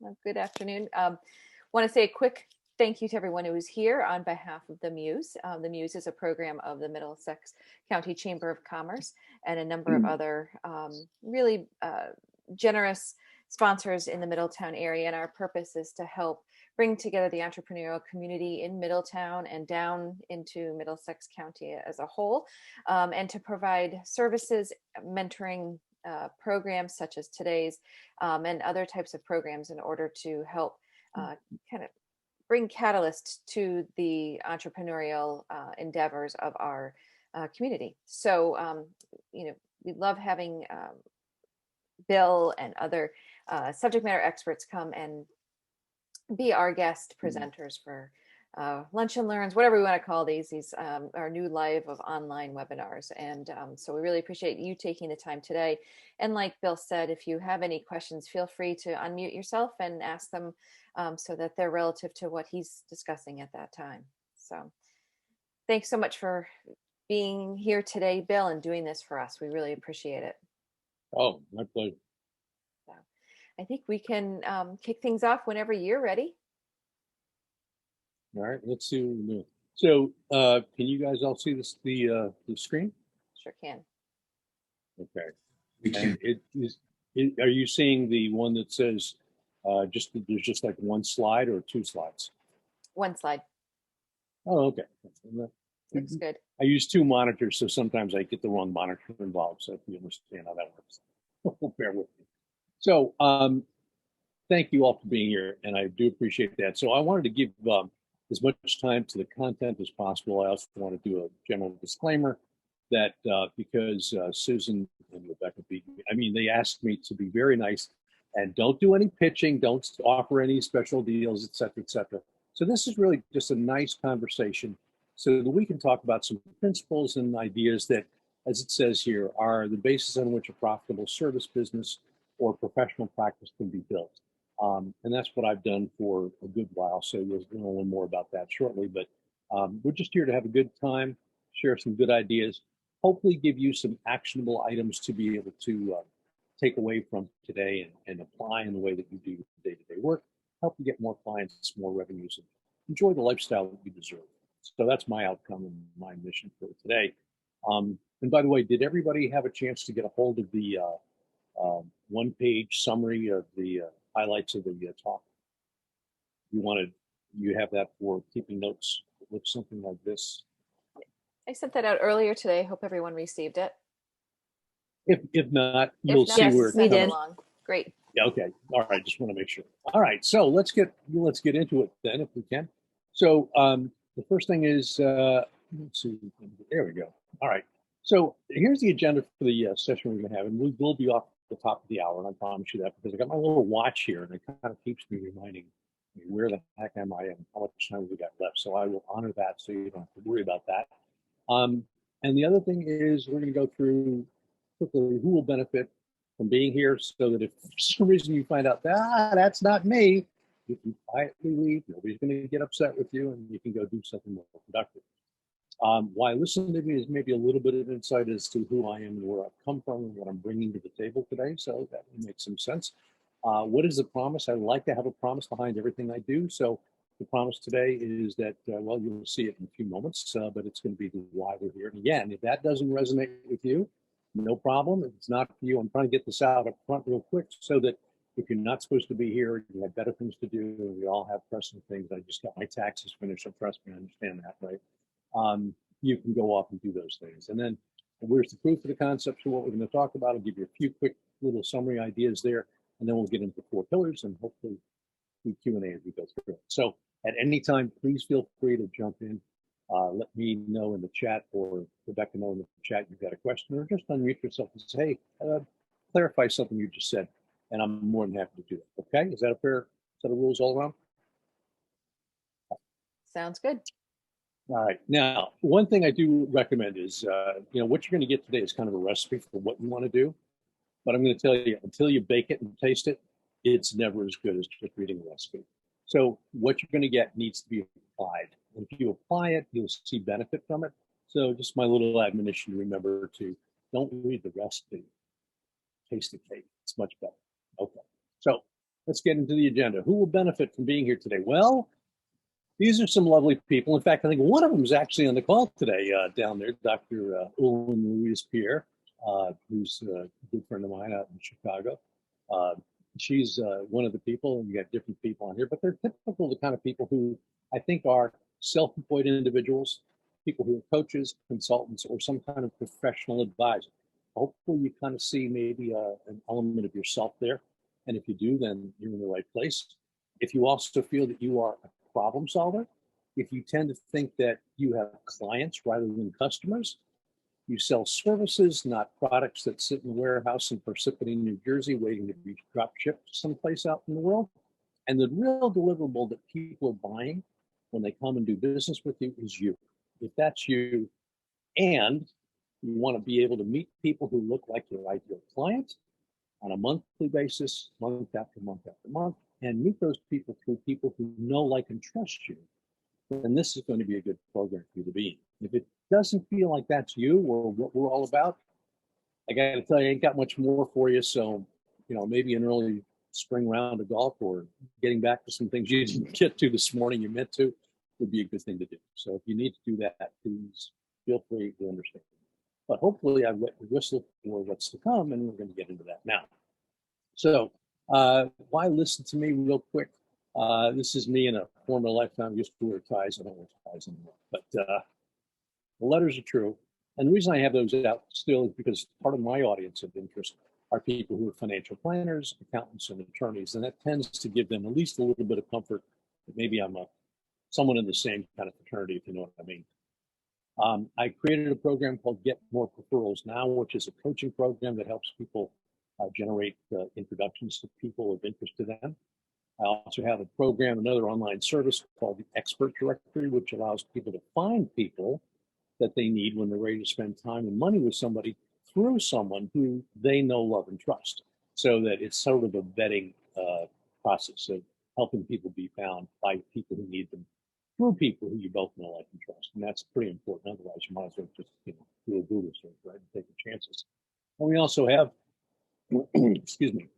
Well, good afternoon. Want to say a quick thank you to everyone who is here on behalf of the MEWS. The MEWS is a program of the Middlesex County Chamber of Commerce and a number of other really generous sponsors in the Middletown area. And our purpose is to help bring together the entrepreneurial community in Middletown and down into Middlesex County as a whole, and to provide services, mentoring, programs such as today's, and other types of programs in order to help kind of bring catalyst to the entrepreneurial endeavors of our community. So, we love having Bill and other subject matter experts come and be our guest presenters for lunch and learns, whatever we want to call these our new live of online webinars. And so we really appreciate you taking the time today. And like Bill said, if you have any questions, feel free to unmute yourself and ask them so that they're relative to what he's discussing at that time. So thanks so much for being here today, Bill, and doing this for us. We really appreciate it. Oh, my pleasure. So I think we can kick things off whenever you're ready. All right, let's see what we do. So can you guys all see this, the screen? Sure can. Okay. We can. Are you seeing the one that says there's just like one slide or two slides? One slide. Oh, okay. Looks good. I use two monitors, so sometimes I get the wrong monitor involved. So if you understand how that works, bear with me. So thank you all for being here, and I do appreciate that. So I wanted to give as much time to the content as possible. I also want to do a general disclaimer that because Susan and Rebecca beat me, I mean, they asked me to be very nice and don't do any pitching, don't offer any special deals, et cetera, et cetera. So this is really just a nice conversation so that we can talk about some principles and ideas that, as it says here, are the basis on which a profitable service business or professional practice can be built. And that's what I've done for a good while. So you'll learn more about that shortly. But we're just here to have a good time, share some good ideas, hopefully give you some actionable items to be able to take away from today and apply in the way that you do day-to-day work, help you get more clients, more revenues, and enjoy the lifestyle that you deserve. So that's my outcome and my mission for today. And by the way, did everybody have a chance to get a hold of the one-page summary of the highlights of the talk? You have that for keeping notes. It looks something like this. I sent that out earlier today. Hope everyone received it. If not, you'll see where we did. Along. Great. Yeah. Okay. All right. Just want to make sure. All right. So let's get into it then, if we can. So the first thing is let's see. There we go. All right. So here's the agenda for the session we're going to have, and we will be off the top of the hour, and I promise you that because I got my little watch here, and it kind of keeps me reminding me where the heck am I and how much time we got left. So I will honor that, so you don't have to worry about that. And the other thing is we're going to go through quickly who will benefit from being here, so that if for some reason you find out that's not me, you can quietly leave. Nobody's going to get upset with you, and you can go do something more productive. Why listen to me is maybe a little bit of insight as to who I am and where I've come from and what I'm bringing to the table today. So that makes some sense. What is the promise? I like to have a promise behind everything I do. So the promise today is that, well, you'll see it in a few moments, but it's going to be why we're here. And again, if that doesn't resonate with you, no problem. If it's not for you, I'm trying to get this out up front real quick so that if you're not supposed to be here, you have better things to do. And we all have pressing things. I just got my taxes finished, so trust me, I understand that, right? You can go off and do those things. And then where's the proof of the concepts of what we're going to talk about? I'll give you a few quick little summary ideas there, and then we'll get into 4 pillars and hopefully do Q&A as we go through it. So at any time, please feel free to jump in. Let me know in the chat, or Rebecca know in the chat you've got a question, or just unmute yourself and say, hey, clarify something you just said, and I'm more than happy to do it. Okay, is that a fair set of rules all around? Sounds good. All right. Now, one thing I do recommend is, what you're going to get today is kind of a recipe for what you want to do. But I'm going to tell you, until you bake it and taste it, it's never as good as just reading a recipe. So what you're going to get needs to be applied. And if you apply it, you'll see benefit from it. So just my little admonition, remember to don't read the recipe, taste the cake. It's much better. Okay. So let's get into the agenda. Who will benefit from being here today? Well, these are some lovely people. In fact, I think one of them is actually on the call today down there, Dr. Ulwin Louise Pierre, who's a good friend of mine out in Chicago. She's one of the people, and you got different people on here, but they're typical the kind of people who I think are self-employed individuals, people who are coaches, consultants, or some kind of professional advisor. Hopefully you kind of see maybe an element of yourself there. And if you do, then you're in the right place. If you also feel that you are a problem solver, if you tend to think that you have clients rather than customers, you sell services, not products that sit in a warehouse in Parsippany, New Jersey, waiting to be drop shipped someplace out in the world. And the real deliverable that people are buying when they come and do business with you is you. If that's you, and you want to be able to meet people who look like your ideal client on a monthly basis, month after month after month, and meet those people through people who know, like, and trust you, then this is going to be a good program for you to be in. If it doesn't feel like that's you or what we're all about, I got to tell you, I ain't got much more for you. So, maybe an early spring round of golf or getting back to some things you didn't get to this morning you meant to would be a good thing to do. So if you need to do that, please feel free to understand. But hopefully I've wet the whistle for what's to come, and we're going to get into that now. So why listen to me real quick? This is me in a former lifetime. I used to wear ties. I don't wear ties anymore. But the letters are true. And the reason I have those out still is because part of my audience of interest are people who are financial planners, accountants, and attorneys. And that tends to give them at least a little bit of comfort that maybe I'm someone in the same kind of fraternity, if you know what I mean. I created a program called Get More Referrals Now, which is a coaching program that helps people generate introductions to people of interest to them. I also have a program, another online service called the Expert Directory, which allows people to find people that they need when they're ready to spend time and money with somebody through someone who they know, love, and trust. So that it's sort of a vetting process of helping people be found by people who need them through people who you both know, like, and trust. And that's pretty important. Otherwise, you might as well just do a Google search, right, and take the chances. And we also have, excuse me,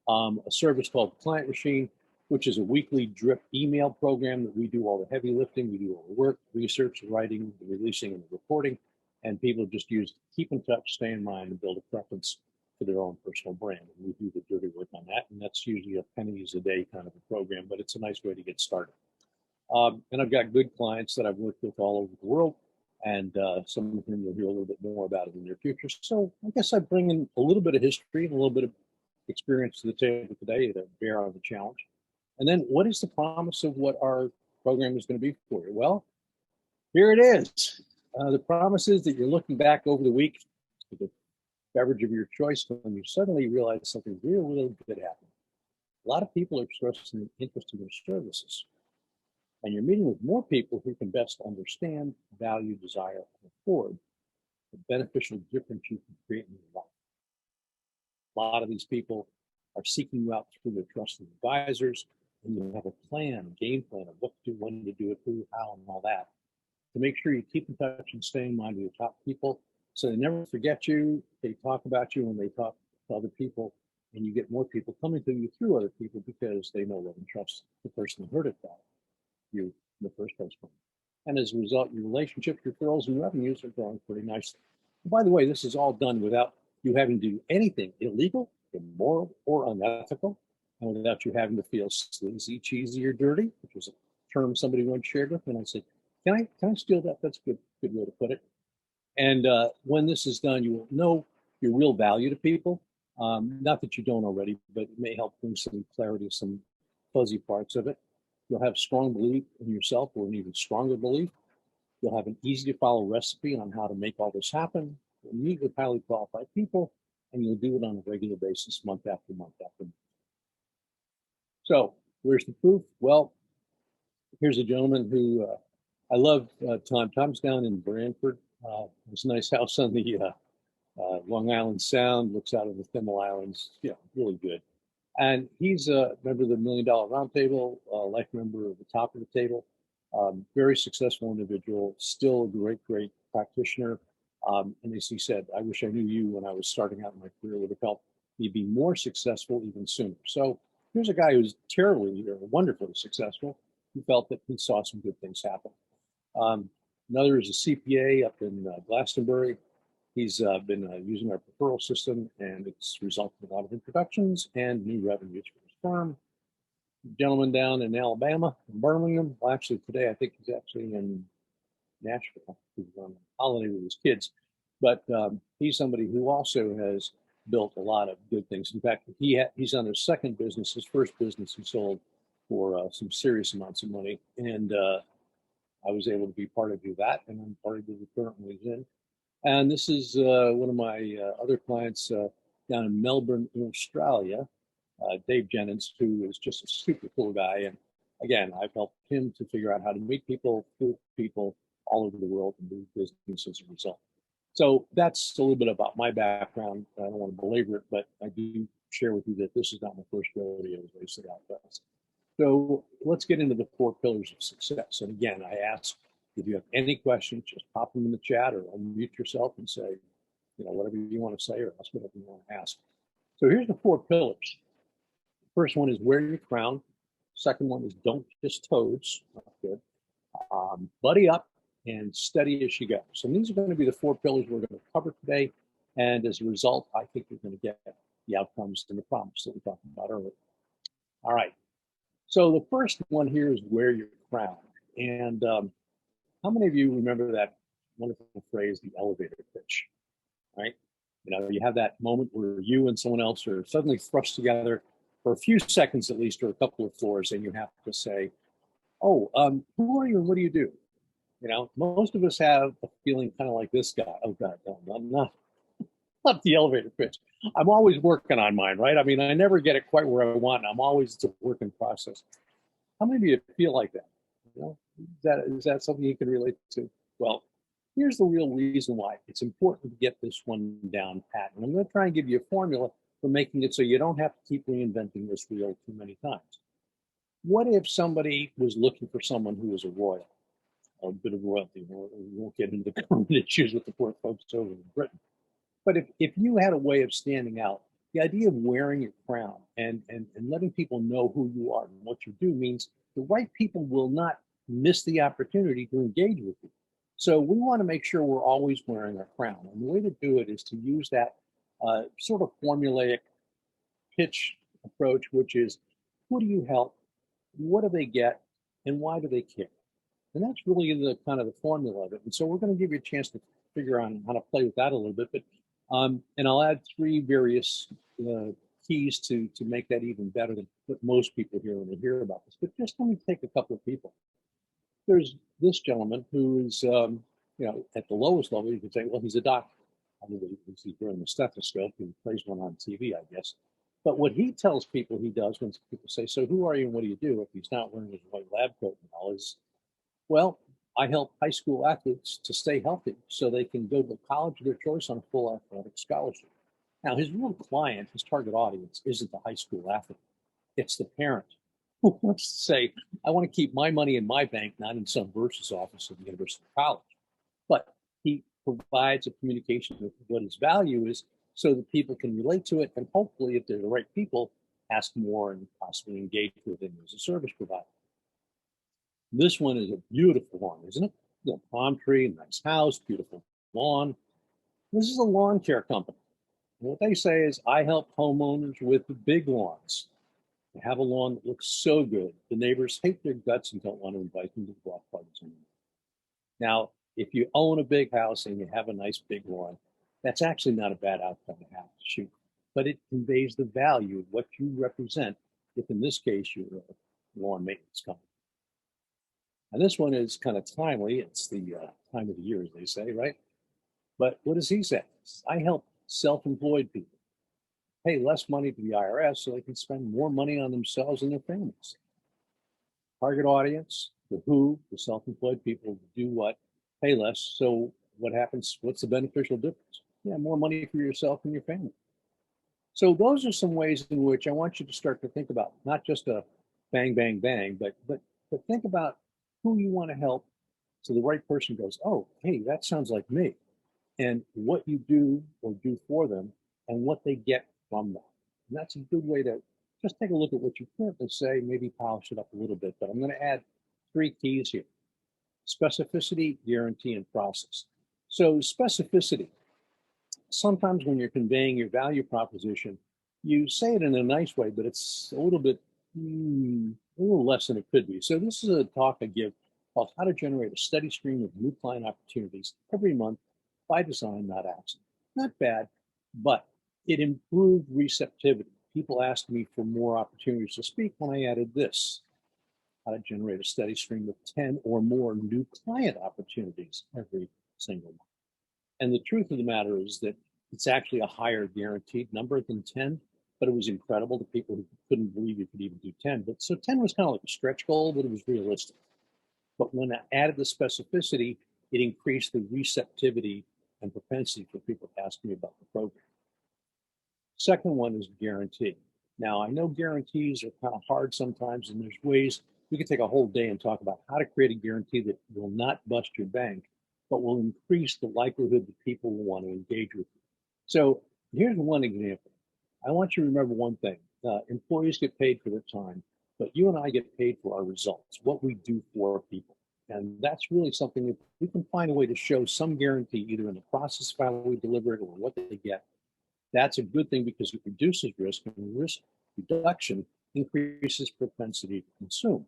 a service called Client Machine, which is a weekly drip email program that we do all the heavy lifting, we do all the work, research, writing, the releasing, and the reporting, and people just use keep in touch, stay in mind, and build a preference for their own personal brand. And we do the dirty work on that, and that's usually a pennies a day kind of a program, but it's a nice way to get started. And I've got good clients that I've worked with all over the world, and some of whom you'll hear a little bit more about in the near future. So I guess I bring in a little bit of history and a little bit of experience to the table today to bear on the challenge. And then what is the promise of what our program is going to be for you? Well, here it is. The promise is that you're looking back over the week with a beverage of your choice when you suddenly realize something really good happened. A lot of people are expressing an interest in your services. And you're meeting with more people who can best understand, value, desire, and afford the beneficial difference you can create in your life. A lot of these people are seeking you out through their trusted advisors, and you have a plan, a game plan of what to do, when to do it, who, how, and all that. To make sure you keep in touch and stay in mind with your top people so they never forget you. They talk about you when they talk to other people, and you get more people coming to you through other people because they know, love, and trust the person who heard it about you in the first place. And as a result, your relationships, referrals, and revenues are growing pretty nicely. And by the way, this is all done without you having to do anything illegal, immoral, or unethical, and without you having to feel sleazy, cheesy, or dirty, which was a term somebody once shared with me. And I said, can I steal that? That's a good way to put it. And when this is done, you will know your real value to people. Not that you don't already, but it may help bring some clarity to some fuzzy parts of it. You'll have strong belief in yourself, or an even stronger belief. You'll have an easy to follow recipe on how to make all this happen. You'll meet with highly qualified people, and you'll do it on a regular basis, month after month after month. So where's the proof? Well, here's a gentleman who I love Tom. Tom's down in Brantford. It's a nice house on the Long Island Sound, looks out of the Thimble Islands. Yeah, really good. And he's a member of the $1 Million Roundtable, life member of the Top of the Table, very successful individual, still a great practitioner. And as he said, I wish I knew you when I was starting out in my career, would have helped me be more successful even sooner. So Here's a guy who's terribly or wonderfully successful who felt that he saw some good things happen. Um, Another is a CPA up in Glastonbury. He's been using our referral system, and it's resulted in a lot of introductions and new revenues for his firm. Gentleman down in Alabama, in Birmingham. Well, actually, today I think he's actually in Nashville. He's on holiday with his kids, but he's somebody who also has built a lot of good things. In fact, he's on his second business. His first business he sold for some serious amounts of money, and I was able to be part of that, and I'm part of the currently in. And this is one of my other clients down in Melbourne, in Australia, Dave Jennings, who is just a super cool guy. And again, I've helped him to figure out how to meet people, fool people all over the world, and do business as a result. So that's a little bit about my background. I don't want to belabor it, but I do share with you that this is not my first rodeo, as they say out west. So let's get into the 4 pillars of success. And again, I ask if you have any questions, just pop them in the chat or unmute yourself and say, whatever you want to say or ask whatever you want to ask. So here's the 4 pillars. First one is wear your crown. Second one is don't kiss toads. Not good. Buddy up and steady as you go. So these are going to be the 4 pillars we're going to cover today. And as a result, I think you're going to get the outcomes and the promise that we talked about earlier. All right. So the first one here is wear your crown. And how many of you remember that wonderful phrase, the elevator pitch, right? You have that moment where you and someone else are suddenly thrust together for a few seconds at least, or a couple of floors, and you have to say, oh, who are you and what do you do? Most of us have a feeling kind of like this guy. Oh, God, no, not the elevator pitch. I'm always working on mine, right? I mean, I never get it quite where I want. I'm always, it's a work in process. How many of you feel like that? Is that something you can relate to? Well, here's the real reason why. It's important to get this one down pat. And I'm going to try and give you a formula for making it so you don't have to keep reinventing this wheel too many times. What if somebody was looking for someone who was a royal, a bit of royalty? We won't get into the current issues with the poor folks over in Britain. But if you had a way of standing out, the idea of wearing your crown and letting people know who you are and what you do means the right people will not miss the opportunity to engage with you. So we want to make sure we're always wearing our crown. And the way to do it is to use that sort of formulaic pitch approach, which is who do you help, what do they get, and why do they care? And that's really the kind of the formula of it. And so we're going to give you a chance to figure out how to play with that a little bit. But and I'll add 3 various keys to make that even better than what most people hear when they hear about this. But just let me take a couple of people. There's this gentleman who is, at the lowest level, you could say, well, he's a doctor. I mean, he's wearing the stethoscope. He plays one on TV, I guess. But what he tells people he does when people say, so who are you and what do you do? If he's not wearing his white lab coat and all, is, well, I help high school athletes to stay healthy so they can go to college of their choice on a full athletic scholarship. Now, his real client, his target audience, isn't the high school athlete. It's the parent who wants to say, I want to keep my money in my bank, not in some bursar's office of the University of College. But he provides a communication of what his value is so that people can relate to it. And hopefully, if they're the right people, ask more and possibly engage with him as a service provider. This one is a beautiful lawn, isn't it? Palm tree, nice house, beautiful lawn. This is a lawn care company. And what they say is, I help homeowners with the big lawns. They have a lawn that looks so good. The neighbors hate their guts and don't want to invite them to the block parties anymore. Now, if you own a big house and you have a nice big lawn, that's actually not a bad outcome to have to shoot. But it conveys the value of what you represent, if in this case you're a lawn maintenance company. And this one is kind of timely. It's the time of the year, as they say, right? But what does he say? I help self-employed people pay less money to the IRS so they can spend more money on themselves and their families. Target audience, the who, the self-employed people do what, pay less. So what happens? What's the beneficial difference? Yeah, more money for yourself and your family. So those are some ways in which I want you to start to think about, not just a bang, bang, bang, but think about who you want to help so the right person goes, oh, hey, that sounds like me. And what you do or do for them and what they get from that. And that's a good way to just take a look at what you currently say, maybe polish it up a little bit, but I'm going to add 3 keys here: specificity, guarantee, and process. So specificity, sometimes when you're conveying your value proposition, you say it in a nice way, but it's a little bit, a little less than it could be. So this is a talk I give called How to Generate a Steady Stream of New Client Opportunities Every Month by Design, Not Accident. Not bad, but it improved receptivity. People asked me for more opportunities to speak when I added this: how to generate a steady stream of 10 or more new client opportunities every single month. And the truth of the matter is that it's actually a higher guaranteed number than 10, but it was incredible to people who couldn't believe you could even do 10. But so 10 was kind of like a stretch goal, but it was realistic. But when I added the specificity, it increased the receptivity and propensity for people to ask me about the program. Second one is guarantee. Now, I know guarantees are kind of hard sometimes, and there's ways we could take a whole day and talk about how to create a guarantee that will not bust your bank, but will increase the likelihood that people will want to engage with you. So here's one example. I want you to remember one thing. Employees get paid for their time, but you and I get paid for our results, what we do for people. And that's really something that we can find a way to show some guarantee, either in the process of how we deliver it or what they get. That's a good thing because it reduces risk, and risk reduction increases propensity to consume.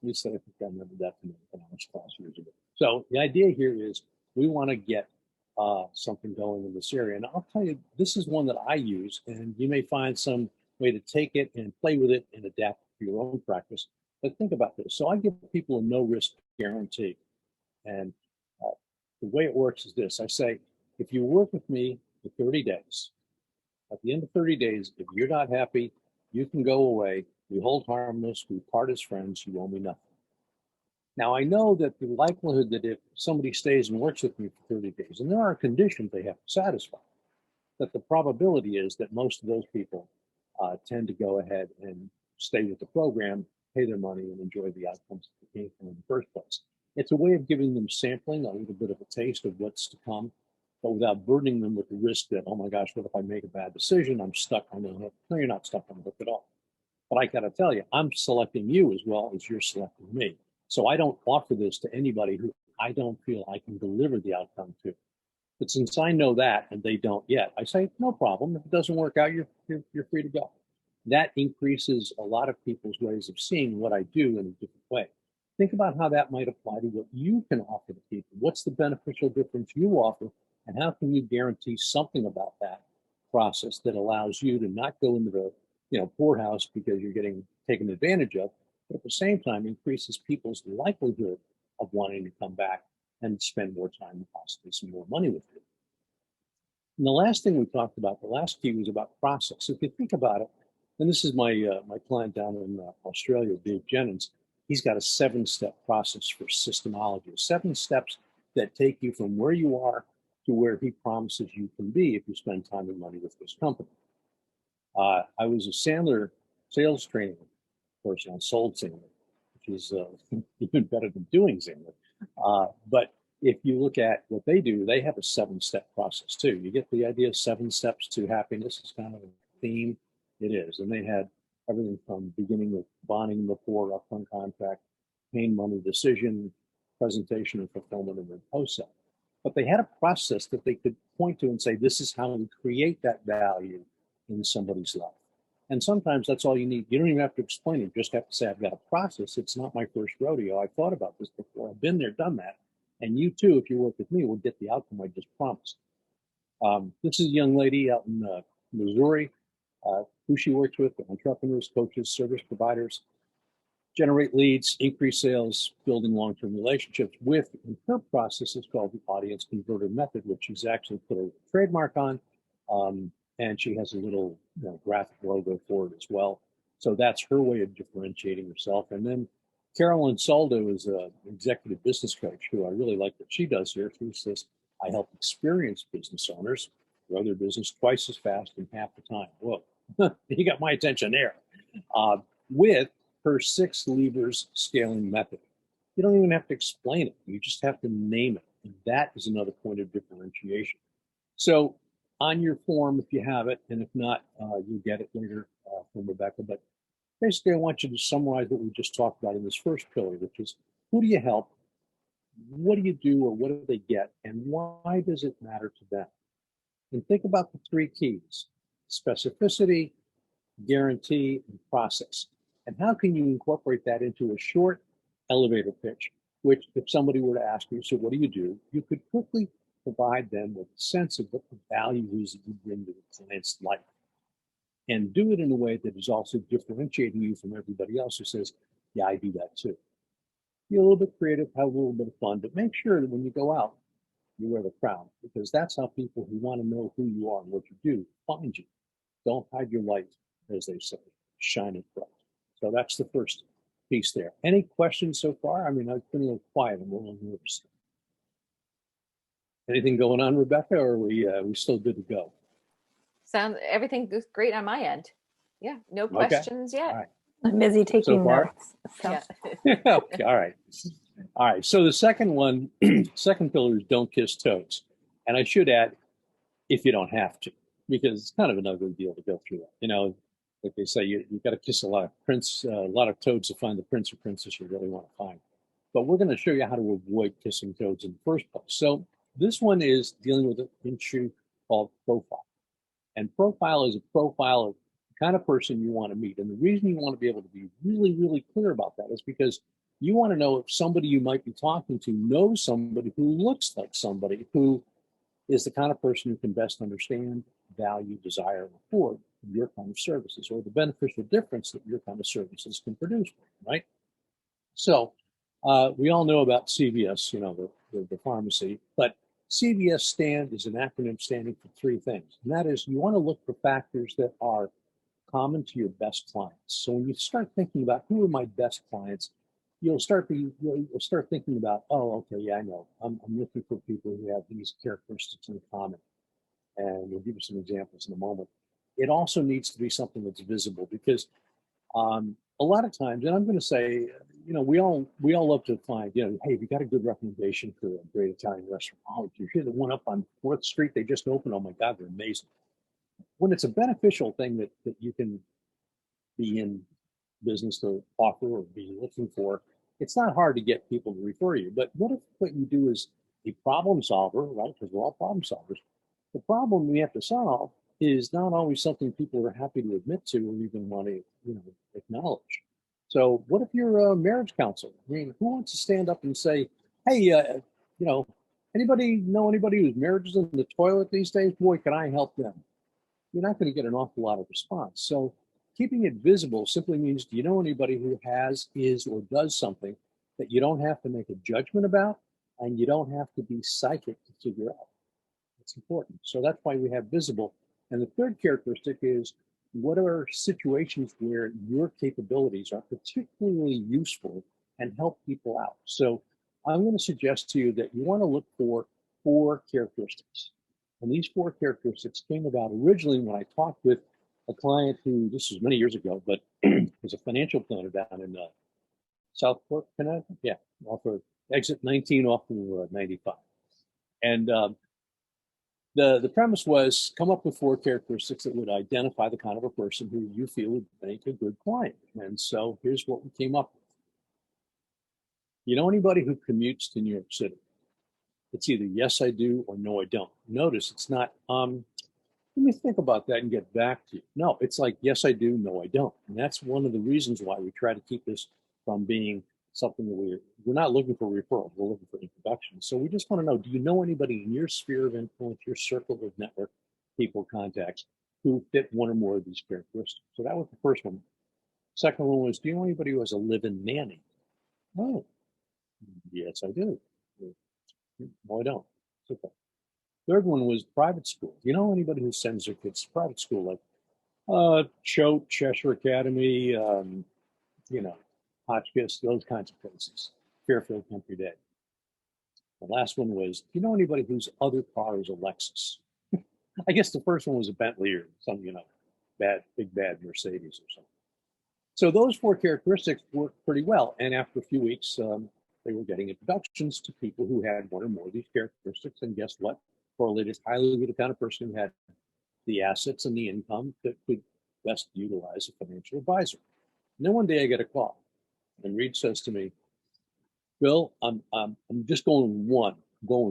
At least I think I remember that from the economics class years ago. So the idea here is we want to get something going in this area. And I'll tell you, this is one that I use, and you may find some way to take it and play with it and adapt to your own practice. But think about this. So I give people a no risk guarantee. And the way it works is this. I say, if you work with me for 30 days, at the end of 30 days, if you're not happy, you can go away. We hold harmless. We part as friends. You owe me nothing. Now, I know that the likelihood that if somebody stays and works with me for 30 days, and there are conditions they have to satisfy, that the probability is that most of those people tend to go ahead and stay with the program, pay their money, and enjoy the outcomes that they came from in the first place. It's a way of giving them sampling, a little bit of a taste of what's to come, but without burdening them with the risk that, oh my gosh, what if I make a bad decision? I'm stuck on the hook. No, you're not stuck on the hook at all. But I got to tell you, I'm selecting you as well as you're selecting me. So I don't offer this to anybody who I don't feel I can deliver the outcome to. But since I know that and they don't yet, I say, no problem. If it doesn't work out, you're free to go. That increases a lot of people's ways of seeing what I do in a different way. Think about how that might apply to what you can offer to people. What's the beneficial difference you offer, and how can you guarantee something about that process that allows you to not go into the poorhouse because you're getting taken advantage of, but at the same time increases people's likelihood of wanting to come back and spend more time and possibly some more money with you. And the last thing we talked about, the last key, was about process. So if you think about it, and this is my client down in Australia, Dave Jennings. He's got a 7-step process for systemology, 7 steps that take you from where you are to where he promises you can be if you spend time and money with this company. I was a Sandler sales training person. I sold Sandler, which is even better than doing Sandler. But if you look at what they do, they have a 7-step process too. You get the idea of 7 steps to happiness is kind of a theme. It is. And they had everything from beginning with bonding, rapport, upfront contract, paying money, decision, presentation, and fulfillment, and then post-sale. But they had a process that they could point to and say, this is how we create that value in somebody's life. And sometimes that's all you need. You don't even have to explain it. You just have to say, I've got a process. It's not my first rodeo. I've thought about this before. I've been there, done that. And you too, if you work with me, will get the outcome I just promised. This is a young lady out in Missouri, who she works with: entrepreneurs, coaches, service providers, generate leads, increase sales, building long-term relationships with. And her process is called the audience converter method, which she's actually put a trademark on. And she has a little graphic logo for it as well. So that's her way of differentiating herself. And then Carolyn Soldo is an executive business coach who I really like what she does here. She says, I help experienced business owners grow their business twice as fast in half the time. Whoa, you got my attention there. With her 6 levers scaling method. You don't even have to explain it. You just have to name it. And that is another point of differentiation. So on your form if you have it, and if not, you'll get it later from Rebecca. But basically, I want you to summarize what we just talked about in this first pillar, which is who do you help, what do you do, or what do they get, and why does it matter to them? And think about the three keys: specificity, guarantee, and process. And how can you incorporate that into a short elevator pitch, which if somebody were to ask you, so what do? You could quickly provide them with a sense of what the value is that you bring to the client's life. And do it in a way that is also differentiating you from everybody else who says, yeah, I do that too. Be a little bit creative, have a little bit of fun, but make sure that when you go out, you wear the crown, because that's how people who want to know who you are and what you do find you. Don't hide your light, as they say, shine it bright. So that's the first piece there. Any questions so far? I mean, I've been a little quiet, I'm a little nervous. Anything going on, Rebecca, or are we still good to go? Everything is great on my end. Yeah, no questions yet. All right. I'm busy taking notes. So. Yeah. Okay, all right. All right. So the second one, second pillar is don't kiss toads. And I should add, if you don't have to, because it's kind of an ugly deal to go through that. You know, like they say, you got to kiss a lot of toads to find the prince or princess you really want to find. But we're going to show you how to avoid kissing toads in the first place. So this one is dealing with an issue called profile. And profile is a profile of the kind of person you want to meet. And the reason you want to be able to be really, really clear about that is because you want to know if somebody you might be talking to knows somebody who looks like somebody who is the kind of person who can best understand, value, desire, and afford your kind of services, or the beneficial difference that your kind of services can produce, right? So we all know about CVS, you know, the pharmacy, but CVS is an acronym standing for three things. And that is, you want to look for factors that are common to your best clients. So when you start thinking about who are my best clients, you'll start thinking about, oh, okay, yeah, I know. I'm looking for people who have these characteristics in common. And we'll give you some examples in a moment. It also needs to be something that's visible, because a lot of times, and I'm going to say, you know, we all love to find, you know, hey, we got a good recommendation for a great Italian restaurant. Oh, you hear the one up on 4th Street they just opened? Oh my God, they're amazing. When it's a beneficial thing that you can be in business to offer or be looking for, it's not hard to get people to refer you. But what if what you do is a problem solver, right? Because we're all problem solvers. The problem we have to solve is not always something people are happy to admit to or even want to, you know, acknowledge. So what if you're a marriage counselor? I mean, who wants to stand up and say, hey, you know, anybody know anybody whose marriage is in the toilet these days? Boy, can I help them? You're not going to get an awful lot of response. So keeping it visible simply means, do you know anybody who has, is, or does something that you don't have to make a judgment about, and you don't have to be psychic to figure out? It's important. So that's why we have visible. And the third characteristic is, what are situations where your capabilities are particularly useful and help people out? So I'm going to suggest to you that you want to look for 4 characteristics. And these 4 characteristics came about originally when I talked with a client who, this was many years ago, but was a financial planner down in Southport, Connecticut. Yeah, off of exit 19 off of 95. And the premise was, come up with 4 characteristics that would identify the kind of a person who you feel would make a good client. And so here's what we came up with. You know anybody who commutes to New York City? It's either yes, I do, or no, I don't. Notice it's not, let me think about that and get back to you. No, it's like, yes, I do, no, I don't. And that's one of the reasons why we try to keep this from being something that we're not looking for referrals, we're looking for introductions. So we just want to know, do you know anybody in your sphere of influence, your circle of network, people, contacts, who fit one or more of these characteristics? So that was the first one. Second one was, do you know anybody who has a live-in nanny? Oh, yes, I do. No, I don't. Okay. Third one was private school. Do you know anybody who sends their kids to private school, like Choate, Cheshire Academy, you know, Hotchkiss, those kinds of places, Fairfield Country Day. The last one was, do you know anybody whose other car is a Lexus? I guess the first one was a Bentley or some, you know, big bad Mercedes or something. So those 4 characteristics worked pretty well. And after a few weeks, they were getting introductions to people who had one or more of these characteristics. And guess what? correlated highly with the kind of person who had the assets and the income that could best utilize a financial advisor. And then one day I get a call, and Reed says to me, Bill, I'm just going with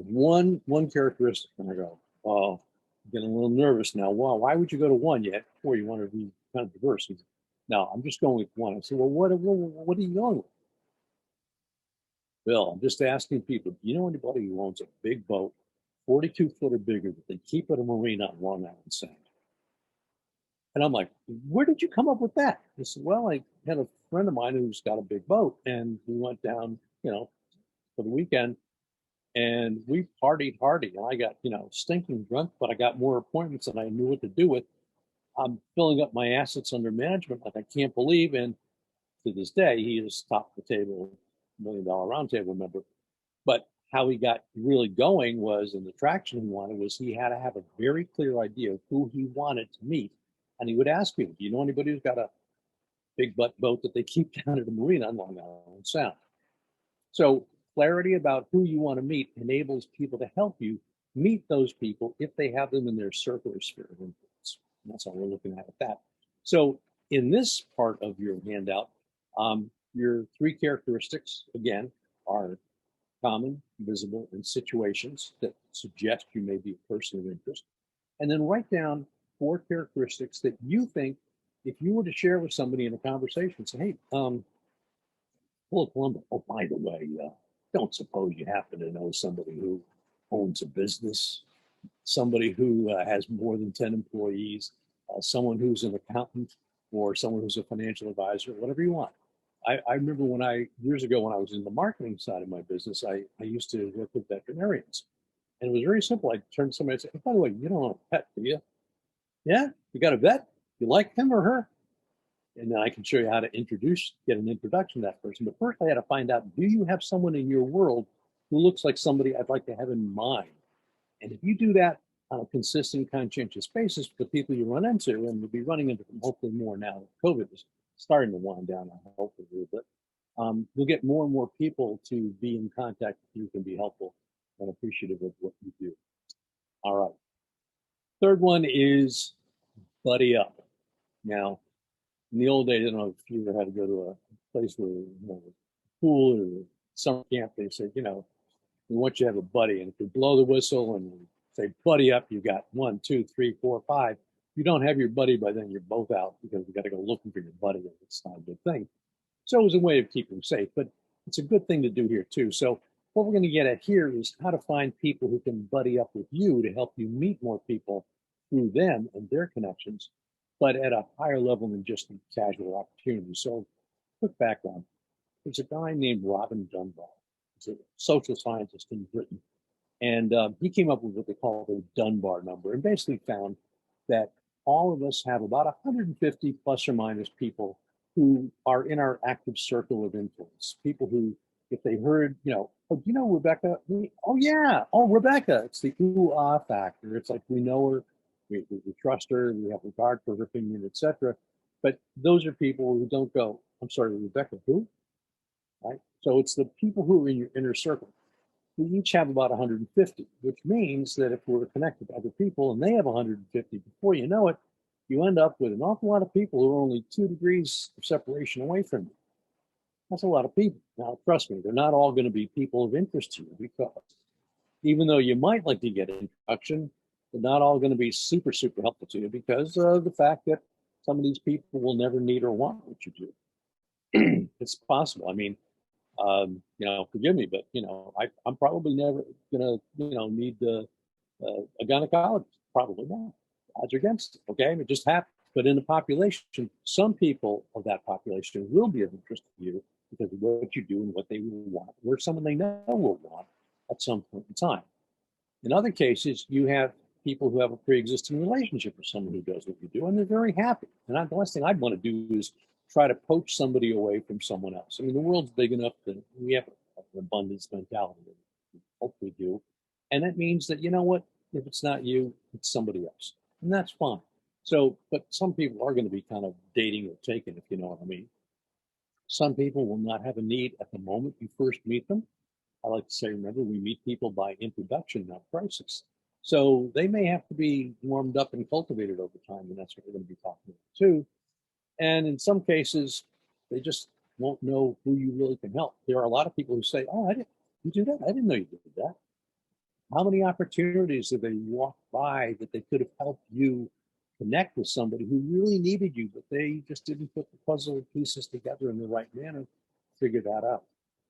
one characteristic. And I go, oh, I'm getting a little nervous now. Well, why would you go to one yet? Before you want to be kind of diverse. He said, no, I'm just going with one. I said, well, what are you going with? Bill, I'm just asking people, do you know anybody who owns a big boat, 42 foot or bigger, that they keep at a marina on Long Island Sound? And I'm like, where did you come up with that? He said, well, I had a friend of mine who's got a big boat, and we went down, for the weekend, and we partied hardy. And I got, stinking drunk, but I got more appointments than I knew what to do with. I'm filling up my assets under management like I can't believe. And to this day, he is top of the table, $1 million roundtable member. But how he got really going was, and the traction he wanted was, he had to have a very clear idea of who he wanted to meet. And he would ask people, do you know anybody who's got a big boat that they keep down at the marina on Long Island Sound? So clarity about who you want to meet enables people to help you meet those people if they have them in their circle or sphere of influence. And that's how we're looking at that. So in this part of your handout, your three characteristics, again, are common, visible, and situations that suggest you may be a person of interest. And then write down 4 characteristics that you think, if you were to share with somebody in a conversation, say, hey, Columbus, oh, by the way, don't suppose you happen to know somebody who owns a business, somebody who has more than 10 employees, someone who's an accountant, or someone who's a financial advisor, whatever you want. I remember years ago when I was in the marketing side of my business, I used to work with veterinarians. And it was very simple. I'd turn to somebody and say, hey, by the way, you don't own a pet, do you? Yeah, you got a vet? You like him or her? And then I can show you how to get an introduction to that person. But first I had to find out, do you have someone in your world who looks like somebody I'd like to have in mind? And if you do that on a consistent, conscientious basis with the people you run into, and you'll be running into them hopefully more now that COVID is starting to wind down, hopefully a little bit, you'll get more and more people to be in contact with you, can be helpful and appreciative of what you do. All right. Third one is buddy up. Now, in the old days, I don't know if you ever had to go to a place where, pool or summer camp, they said, we want you to have a buddy. And if you blow the whistle and say, buddy up, you got 1, 2, 3, 4, 5. If you don't have your buddy by then, you're both out, because you got to go looking for your buddy, and it's not a good thing. So it was a way of keeping them safe, but it's a good thing to do here too. So what we're going to get at here is how to find people who can buddy up with you to help you meet more people through them and their connections, but at a higher level than just a casual opportunity. So quick background. There's a guy named Robin Dunbar. He's a social scientist in Britain. And he came up with what they call the Dunbar number, and basically found that all of us have about 150 plus or minus people who are in our active circle of influence. People who, if they heard, oh, do you know Rebecca? Oh, yeah. Oh, Rebecca. It's the ooh-ah factor. It's like we know her, we trust her, we have regard for her opinion, etc. But those are people who don't go, I'm sorry, Rebecca, who? Right? So it's the people who are in your inner circle. We each have about 150, which means that if we're connected to other people and they have 150, before you know it, you end up with an awful lot of people who are only 2 degrees of separation away from you. That's a lot of people. Now, trust me, they're not all going to be people of interest to you, because even though you might like to get an introduction, they're not all going to be super, super helpful to you, because of the fact that some of these people will never need or want what you do. It's possible. I mean, forgive me, but I'm probably never gonna, need a gynecologist. Probably not. Odds are against it. Okay, it just happens. But in the population, some people of that population will be of interest to you because of what you do and what they will want, or someone they know will want at some point in time. In other cases, you have people who have a pre-existing relationship with someone who does what you do, and they're very happy. And the last thing I'd want to do is try to poach somebody away from someone else. I mean, the world's big enough that we have an abundance mentality, that we hopefully do. And that means that, you know what, if it's not you, it's somebody else. And that's fine. So, but some people are going to be kind of dating or taken, if you know what I mean. Some people will not have a need at the moment you first meet them. I like to say, remember, we meet people by introduction, not crisis. So they may have to be warmed up and cultivated over time, and that's what we're going to be talking about too. And in some cases, they just won't know who you really can help. There are a lot of people who say, "Oh, I didn't you do that? I didn't know you did that." How many opportunities have they walked by that they could have helped you connect with somebody who really needed you, but they just didn't put the puzzle pieces together in the right manner, figure that out.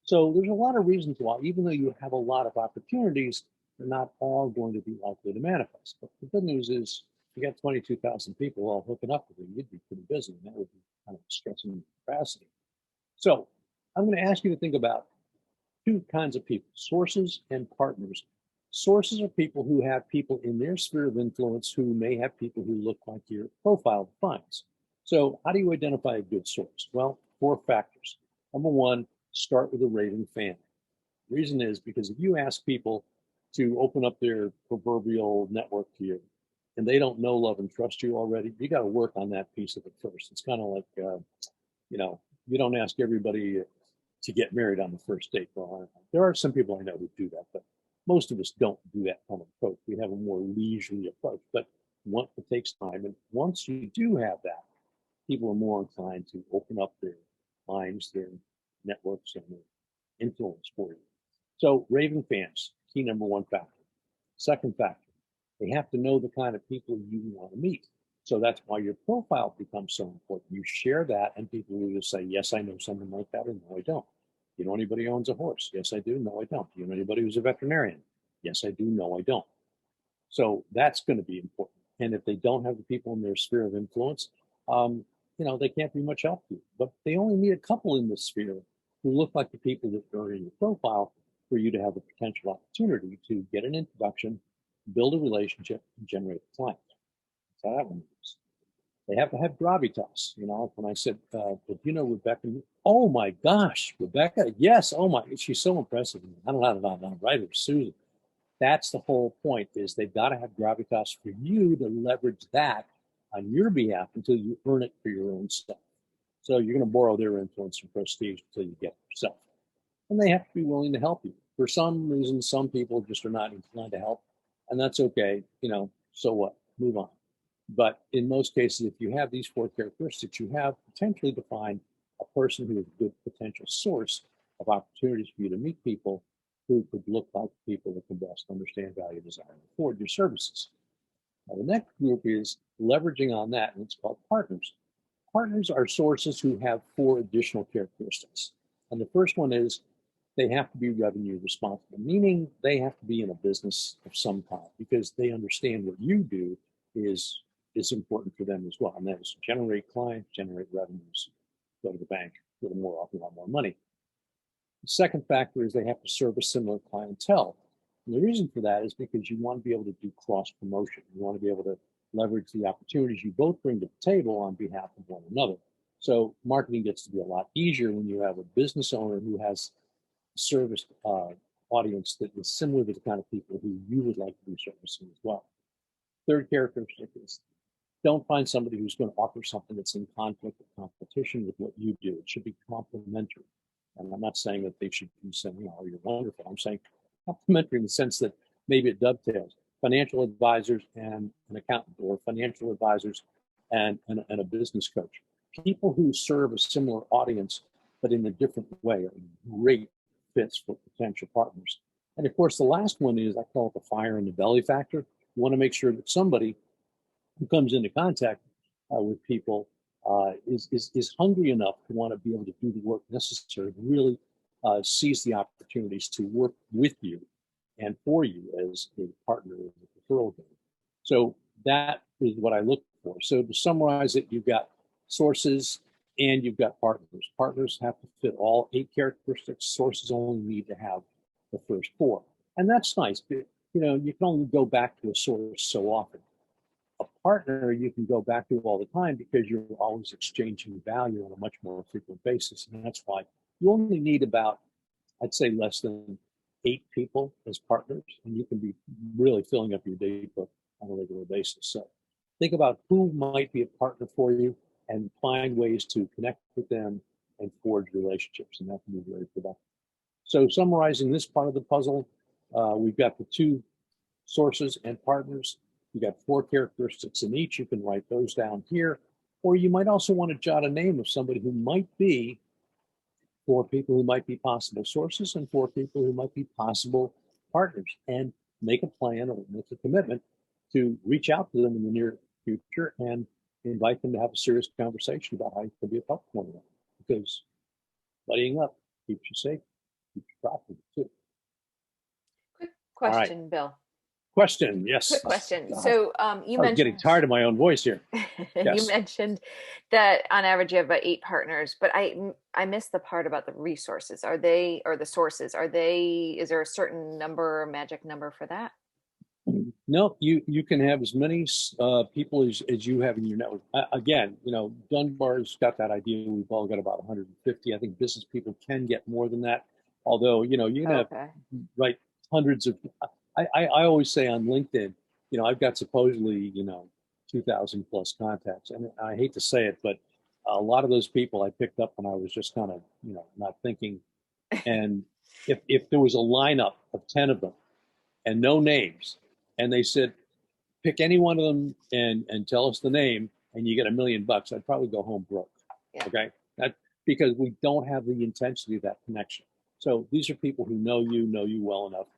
So there's a lot of reasons why, even though you have a lot of opportunities, they're not all going to be likely to manifest. But the good news is, if you got 22,000 people all hooking up with you, you'd be pretty busy, and that would be kind of stretching your capacity. So I'm going to ask you to think about two kinds of people: sources and partners. Sources are people who have people in their sphere of influence who may have people who look like your profile defines. So how do you identify a good source? Well, 4 factors. Number 1, start with a raving fan. The reason is because if you ask people to open up their proverbial network to you and they don't know, love, and trust you already, you got to work on that piece of it first. It's kind of like, you don't ask everybody to get married on the first date. Well, there are some people I know who do that, but most of us don't do that kind of approach. We have a more leisurely approach, but it takes time. And once you do have that, people are more inclined to open up their minds, their networks, and their influence for you. So raving fans, key number 1 factor. Second factor, they have to know the kind of people you want to meet. So that's why your profile becomes so important. You share that, and people will either say, yes, I know someone like that, or no, I don't. You know anybody who owns a horse? Yes, I do. No, I don't. You know anybody who's a veterinarian? Yes, I do. No, I don't. So that's going to be important. And if they don't have the people in their sphere of influence, they can't be much help to you. But they only need a couple in this sphere who look like the people that are in your profile for you to have a potential opportunity to get an introduction, build a relationship, and generate a client. That's how that one is. They have to have gravitas. When I said, but Rebecca? Oh my gosh, Rebecca? Yes. Oh my, she's so impressive. I don't know, right? Or Susan. That's the whole point, is they've got to have gravitas for you to leverage that on your behalf until you earn it for your own stuff. So you're going to borrow their influence and prestige until you get it yourself. And they have to be willing to help you. For some reason, some people just are not inclined to help, and that's okay. So what? Move on. But in most cases, if you have these 4 characteristics, you have potentially defined a person who is a good potential source of opportunities for you to meet people who could look like people that can best understand, value, desire, and afford your services. Now, the next group is leveraging on that, and it's called partners. Partners are sources who have 4 additional characteristics. And the first one is they have to be revenue responsible, meaning they have to be in a business of some kind, because they understand what you do is important for them as well. And that is generate clients, generate revenues, go to the bank, a little more often, a lot more money. The second factor is they have to serve a similar clientele. And the reason for that is because you want to be able to do cross promotion. You want to be able to leverage the opportunities you both bring to the table on behalf of one another. So marketing gets to be a lot easier when you have a business owner who has a service audience that is similar to the kind of people who you would like to be servicing as well. Third characteristic is don't find somebody who's going to offer something that's in conflict or competition with what you do. It should be complementary. And I'm not saying that they should be saying, oh, you're wonderful. I'm saying complementary in the sense that maybe it dovetails. Financial advisors and an accountant, or financial advisors and a business coach. People who serve a similar audience, but in a different way, are great fits for potential partners. And of course, the last one is, I call it the fire in the belly factor. You want to make sure that somebody who comes into contact with people is hungry enough to want to be able to do the work necessary to really seize the opportunities to work with you and for you as a partner in the referral game. So that is what I look for. So to summarize it, you've got sources and you've got partners. Partners have to fit all 8 characteristics. Sources only need to have the first 4. And that's nice. But, you can only go back to a source so often. A partner you can go back to all the time because you're always exchanging value on a much more frequent basis. And that's why you only need about, I'd say, less than 8 people as partners, and you can be really filling up your date book on a regular basis. So think about who might be a partner for you and find ways to connect with them and forge relationships, and that can be very productive. So summarizing this part of the puzzle, we've got the 2 sources and partners. You got 4 characteristics in each. You can write those down here. Or you might also want to jot a name of somebody who might be 4 people who might be possible sources and 4 people who might be possible partners, and make a plan or make a commitment to reach out to them in the near future and invite them to have a serious conversation about how you can be of help to one another. Because buddying up keeps you safe, keeps you profitable too. Quick question, Bill. Question, yes. Quick question. God. So you mentioned, I'm getting tired of my own voice here. Yes. You mentioned that on average you have about 8 partners, but I missed the part about the resources. Are they, or the sources? Are they? Is there a certain number, or magic number for that? No, you can have as many people as you have in your network. Again, Dunbar's got that idea. We've all got about 150. I think business people can get more than that. Although, you can have hundreds of. I always say on LinkedIn, I've got supposedly 2,000 plus contacts, and I hate to say it, but a lot of those people I picked up when I was just kind of not thinking. And if there was a lineup of 10 of them and no names, and they said, pick any one of them and tell us the name, and you get $1 million, I'd probably go home broke. Yeah. Okay, because we don't have the intensity of that connection. So these are people who know you well enough,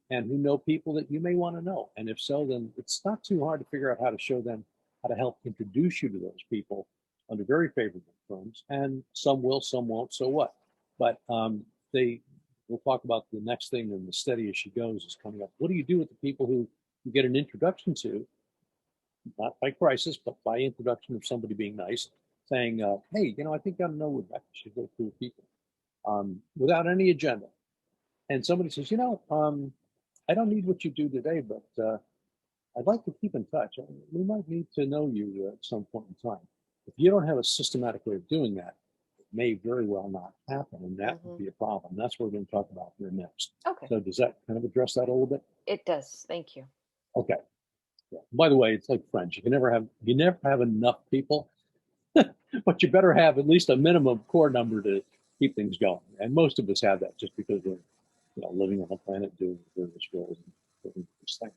and who know people that you may want to know. And if so, then it's not too hard to figure out how to show them how to help introduce you to those people under very favorable terms. And some will, some won't. So what? But we'll talk about the next thing, and the steady as she goes is coming up. What do you do with the people who you get an introduction to, not by crisis, but by introduction of somebody being nice, saying, hey, I think I know Rebecca, she's very cool people, without any agenda. And somebody says, I don't need what you do today, but I'd like to keep in touch. We might need to know you at some point in time. If you don't have a systematic way of doing that, may very well not happen, and that would be a problem. That's what we're going to talk about here next. Okay. So does that kind of address that a little bit? It does. Thank you. Okay. Yeah. By the way, it's like friends. You never have enough people, but you better have at least a minimum core number to keep things going. And most of us have that just because we're living on the planet doing various roles and doing these things.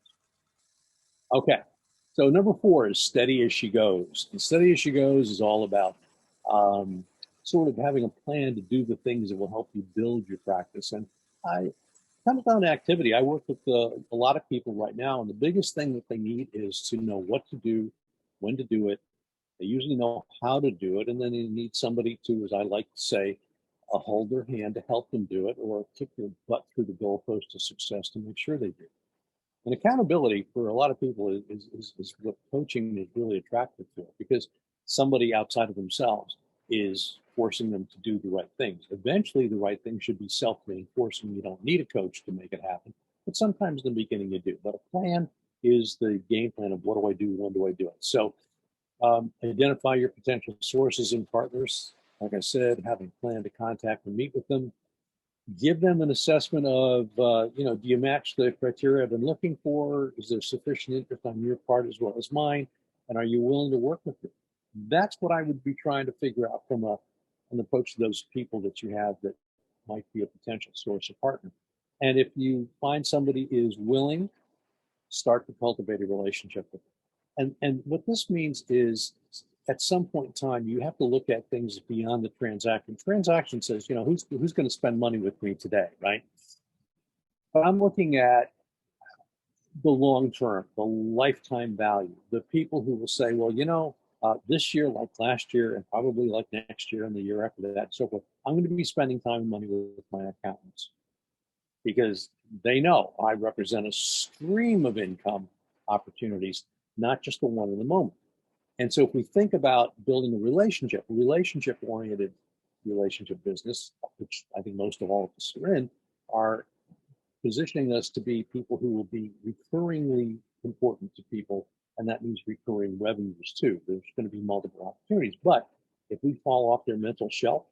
Okay. So number 4 is steady as she goes. And steady as she goes is all about sort of having a plan to do the things that will help you build your practice. And I comes down to activity. I work with a lot of people right now, and the biggest thing that they need is to know what to do, when to do it. They usually know how to do it, and then they need somebody to, as I like to say, hold their hand to help them do it, or kick their butt through the goalpost of success to make sure they do. And accountability for a lot of people is what coaching is really attractive to, because somebody outside of themselves is forcing them to do the right things. Eventually, the right thing should be self-reinforcing. You don't need a coach to make it happen, but sometimes in the beginning you do. But a plan is the game plan of what do I do, when do I do it? So identify your potential sources and partners. Like I said, having a plan to contact and meet with them. Give them an assessment of, do you match the criteria I've been looking for? Is there sufficient interest on your part as well as mine? And are you willing to work with me? That's what I would be trying to figure out from an approach to those people that you have that might be a potential source of partner. And if you find somebody is willing, start to cultivate a relationship with them. And what this means is, at some point in time, you have to look at things beyond the transaction. Transaction says, who's going to spend money with me today, right? But I'm looking at the long term, the lifetime value, the people who will say, well, this year, like last year, and probably like next year and the year after that, and so forth, I'm going to be spending time and money with my accountants, because they know I represent a stream of income opportunities, not just the one in the moment. And so if we think about building a relationship-oriented relationship business, which I think most of all of us are in, are positioning us to be people who will be recurringly important to people. And that means recurring revenues too. There's going to be multiple opportunities. But if we fall off their mental shelf,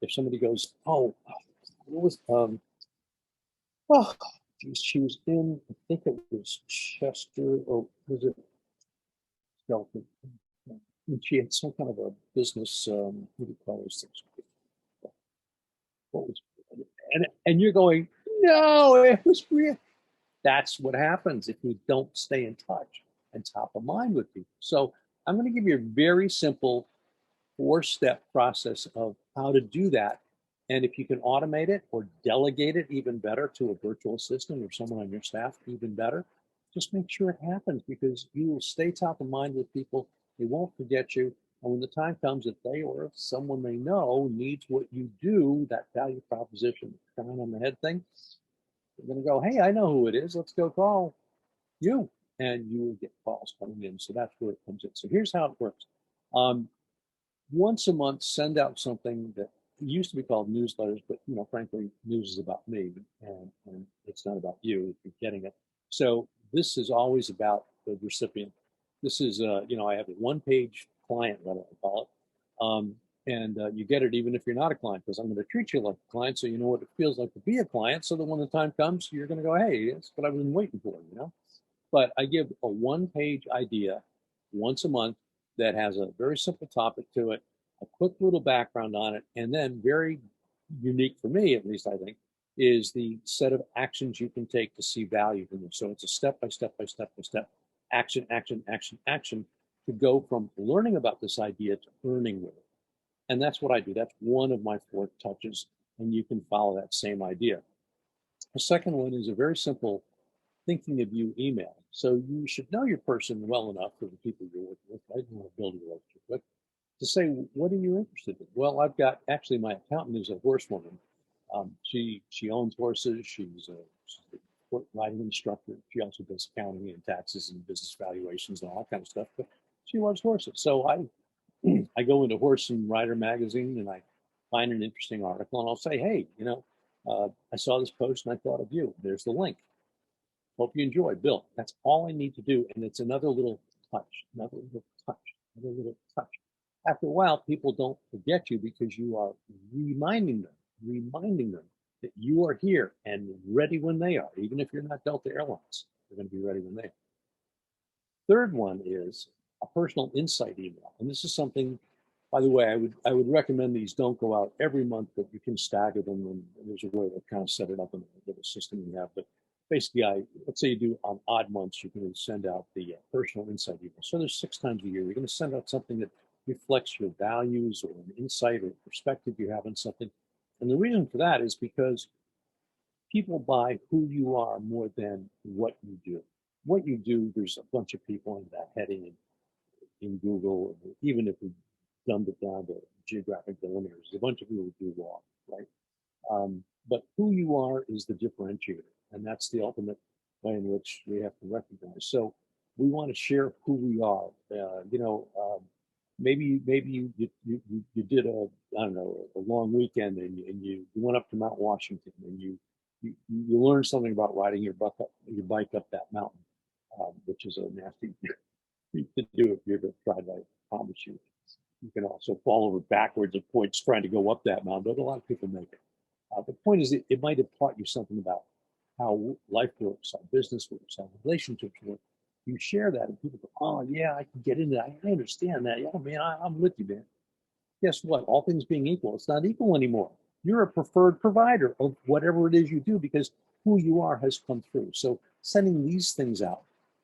if somebody goes, what was, geez, she was in, I think it was Chester, or was it Shelton? And she had some kind of a business, what do you call those things? What was, and you're going, no, it was real. That's what happens if we don't stay in touch and top of mind with people. So I'm going to give you a very simple 4-step process of how to do that. And if you can automate it or delegate it, even better, to a virtual assistant or someone on your staff, even better. Just make sure it happens, because you will stay top of mind with people. They won't forget you. And when the time comes that they or someone they know needs what you do, that value proposition, kind on the head thing, they're going to go, hey, I know who it is. Let's go call you. And you will get calls coming in. So that's where it comes in. So here's how it works. Once a month, send out something that used to be called newsletters, but frankly, news is about me, and it's not about you if you're getting it. So this is always about the recipient. This is, I have a 1-page client letter, I call it, and you get it even if you're not a client, because I'm going to treat you like a client, so you know what it feels like to be a client. So that when the time comes, you're going to go, hey, that's what I've been waiting for, But I give a 1-page idea once a month that has a very simple topic to it, a quick little background on it, and then very unique for me, at least I think, is the set of actions you can take to see value from this. So it's a step by step action, action, action, action, to go from learning about this idea to earning with it. And that's what I do. That's one of my 4 touches, and you can follow that same idea. The second one is a very simple thinking of you email. So you should know your person well enough, for the people you're working with, right? You want to build a relationship with, to say, what are you interested in? Well, I've got, actually, my accountant is a horsewoman. She owns horses. She's a riding instructor. She also does accounting and taxes and business valuations and all that kind of stuff. But she loves horses. So I go into Horse and Rider magazine and I find an interesting article, and I'll say, hey, I saw this post and I thought of you. There's the link. Hope you enjoy, Bill. That's all I need to do. And it's another little touch, another little touch, another little touch. After a while, people don't forget you, because you are reminding them that you are here and ready when they are. Even if you're not Delta Airlines, they're going to be ready when they are. Third one is a personal insight email. And this is something, by the way, I would recommend these don't go out every month, but you can stagger them, and there's a way to kind of set it up in the system you have. But basically, let's say you do on odd months, you can send out the personal insight email. So there's 6 times a year. You're going to send out something that reflects your values or an insight or perspective you have on something. And the reason for that is because people buy who you are more than what you do. What you do, there's a bunch of people in that heading in Google, even if we dumbed it down to geographic delimiters, there's a bunch of people who do wrong, right? But who you are is the differentiator, and that's the ultimate way in which we have to recognize. So we want to share who we are. Maybe you did a long weekend, and you went up to Mount Washington, and you learned something about riding your bike up that mountain, which is a nasty thing to do if you ever tried. I promise you. You can also fall over backwards at points trying to go up that mountain, but a lot of people make it. The point is, it might have taught you something about how life works, how business works, how relationships work. You share that, and people go, oh, yeah, I can get into that. I understand that. Yeah, man, I'm with you, man. Guess what? All things being equal, it's not equal anymore. You're a preferred provider of whatever it is you do, because who you are has come through. So sending these things out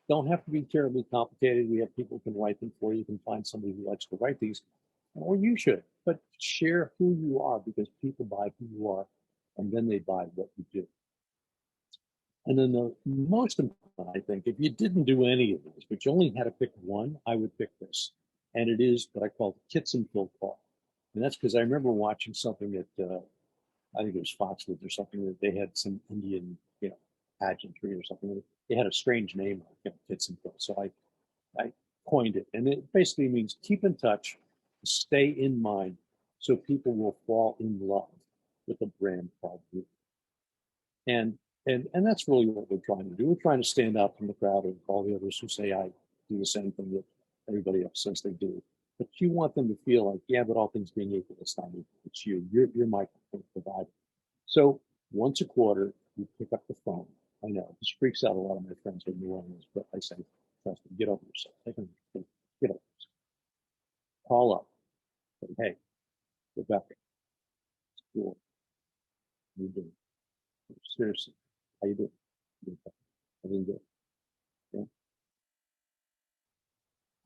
don't have to be terribly complicated. We have people who can write them for you. You can find somebody who likes to write these, or you should. But share who you are, because people buy who you are, and then they buy what you do. And then the most important, I think, if you didn't do any of this, but you only had to pick one, I would pick this. And it is what I call the kits and fill call. And that's because I remember watching something at, I think it was Foxwoods or something, that they had some Indian, pageantry or something. They had a strange name, like kits and fill. So I coined it. And it basically means keep in touch, stay in mind, so people will fall in love with a brand called you. And that's really what we're trying to do. We're trying to stand out from the crowd of all the others who say I do the same thing that everybody else says they do. But you want them to feel like, yeah, but all things being equal, it's not equal. It's you. You're my provider. So once a quarter, you pick up the phone. I know this freaks out a lot of my friends in New Orleans, but I say, trust me, get over yourself. Get over yourself. Call up. Say, hey, Rebecca, it's cool. How you doing? Seriously, how you doing? Everything good. Okay.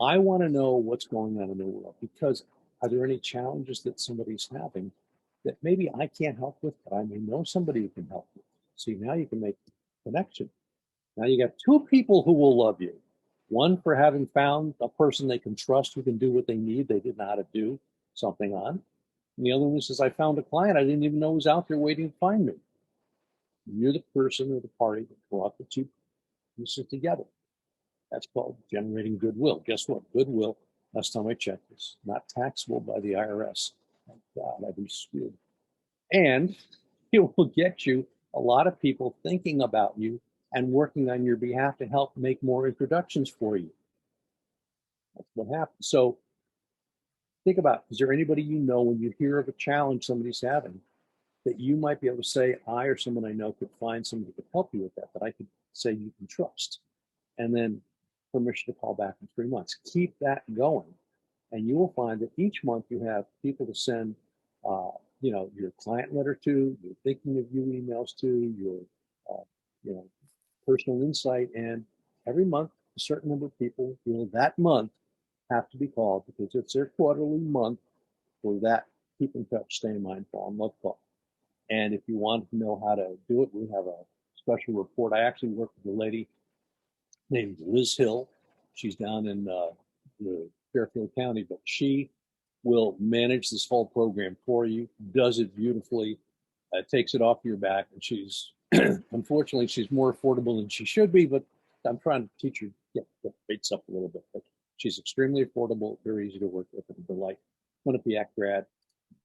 I want to know what's going on in the world, because are there any challenges that somebody's having that maybe I can't help with, but I may know somebody who can help with? See, now you can make a connection. Now you got two people who will love you. One for having found a person they can trust who can do what they need, they didn't know how to do something on. And the other one says, I found a client I didn't even know was out there waiting to find me. You're the person or the party that brought the two pieces together. That's called generating goodwill. Guess what? Goodwill, last time I checked, is not taxable by the IRS. Thank God, I've been screwed. And it will get you a lot of people thinking about you and working on your behalf to help make more introductions for you. That's what happens. So think about, is there anybody you know when you hear of a challenge somebody's having that you might be able to say, I or someone I know could find somebody who could help you with that I could say you can trust? And then permission to call back in 3 months. Keep that going. And you will find that each month you have people to send your client letter to, your thinking of you emails to, your personal insight. And every month, a certain number of people that month have to be called because it's their quarterly month for that keep in touch, stay in mind, fall in love call. And if you want to know how to do it, we have a special report. I actually work with a lady named Liz Hill. She's down in Fairfield County, but she will manage this whole program for you, does it beautifully, takes it off your back. And she's, unfortunately, she's more affordable than she should be, but I'm trying to teach her, get the rates up a little bit. But she's extremely affordable, very easy to work with, and a delight. Quinnipiac grad,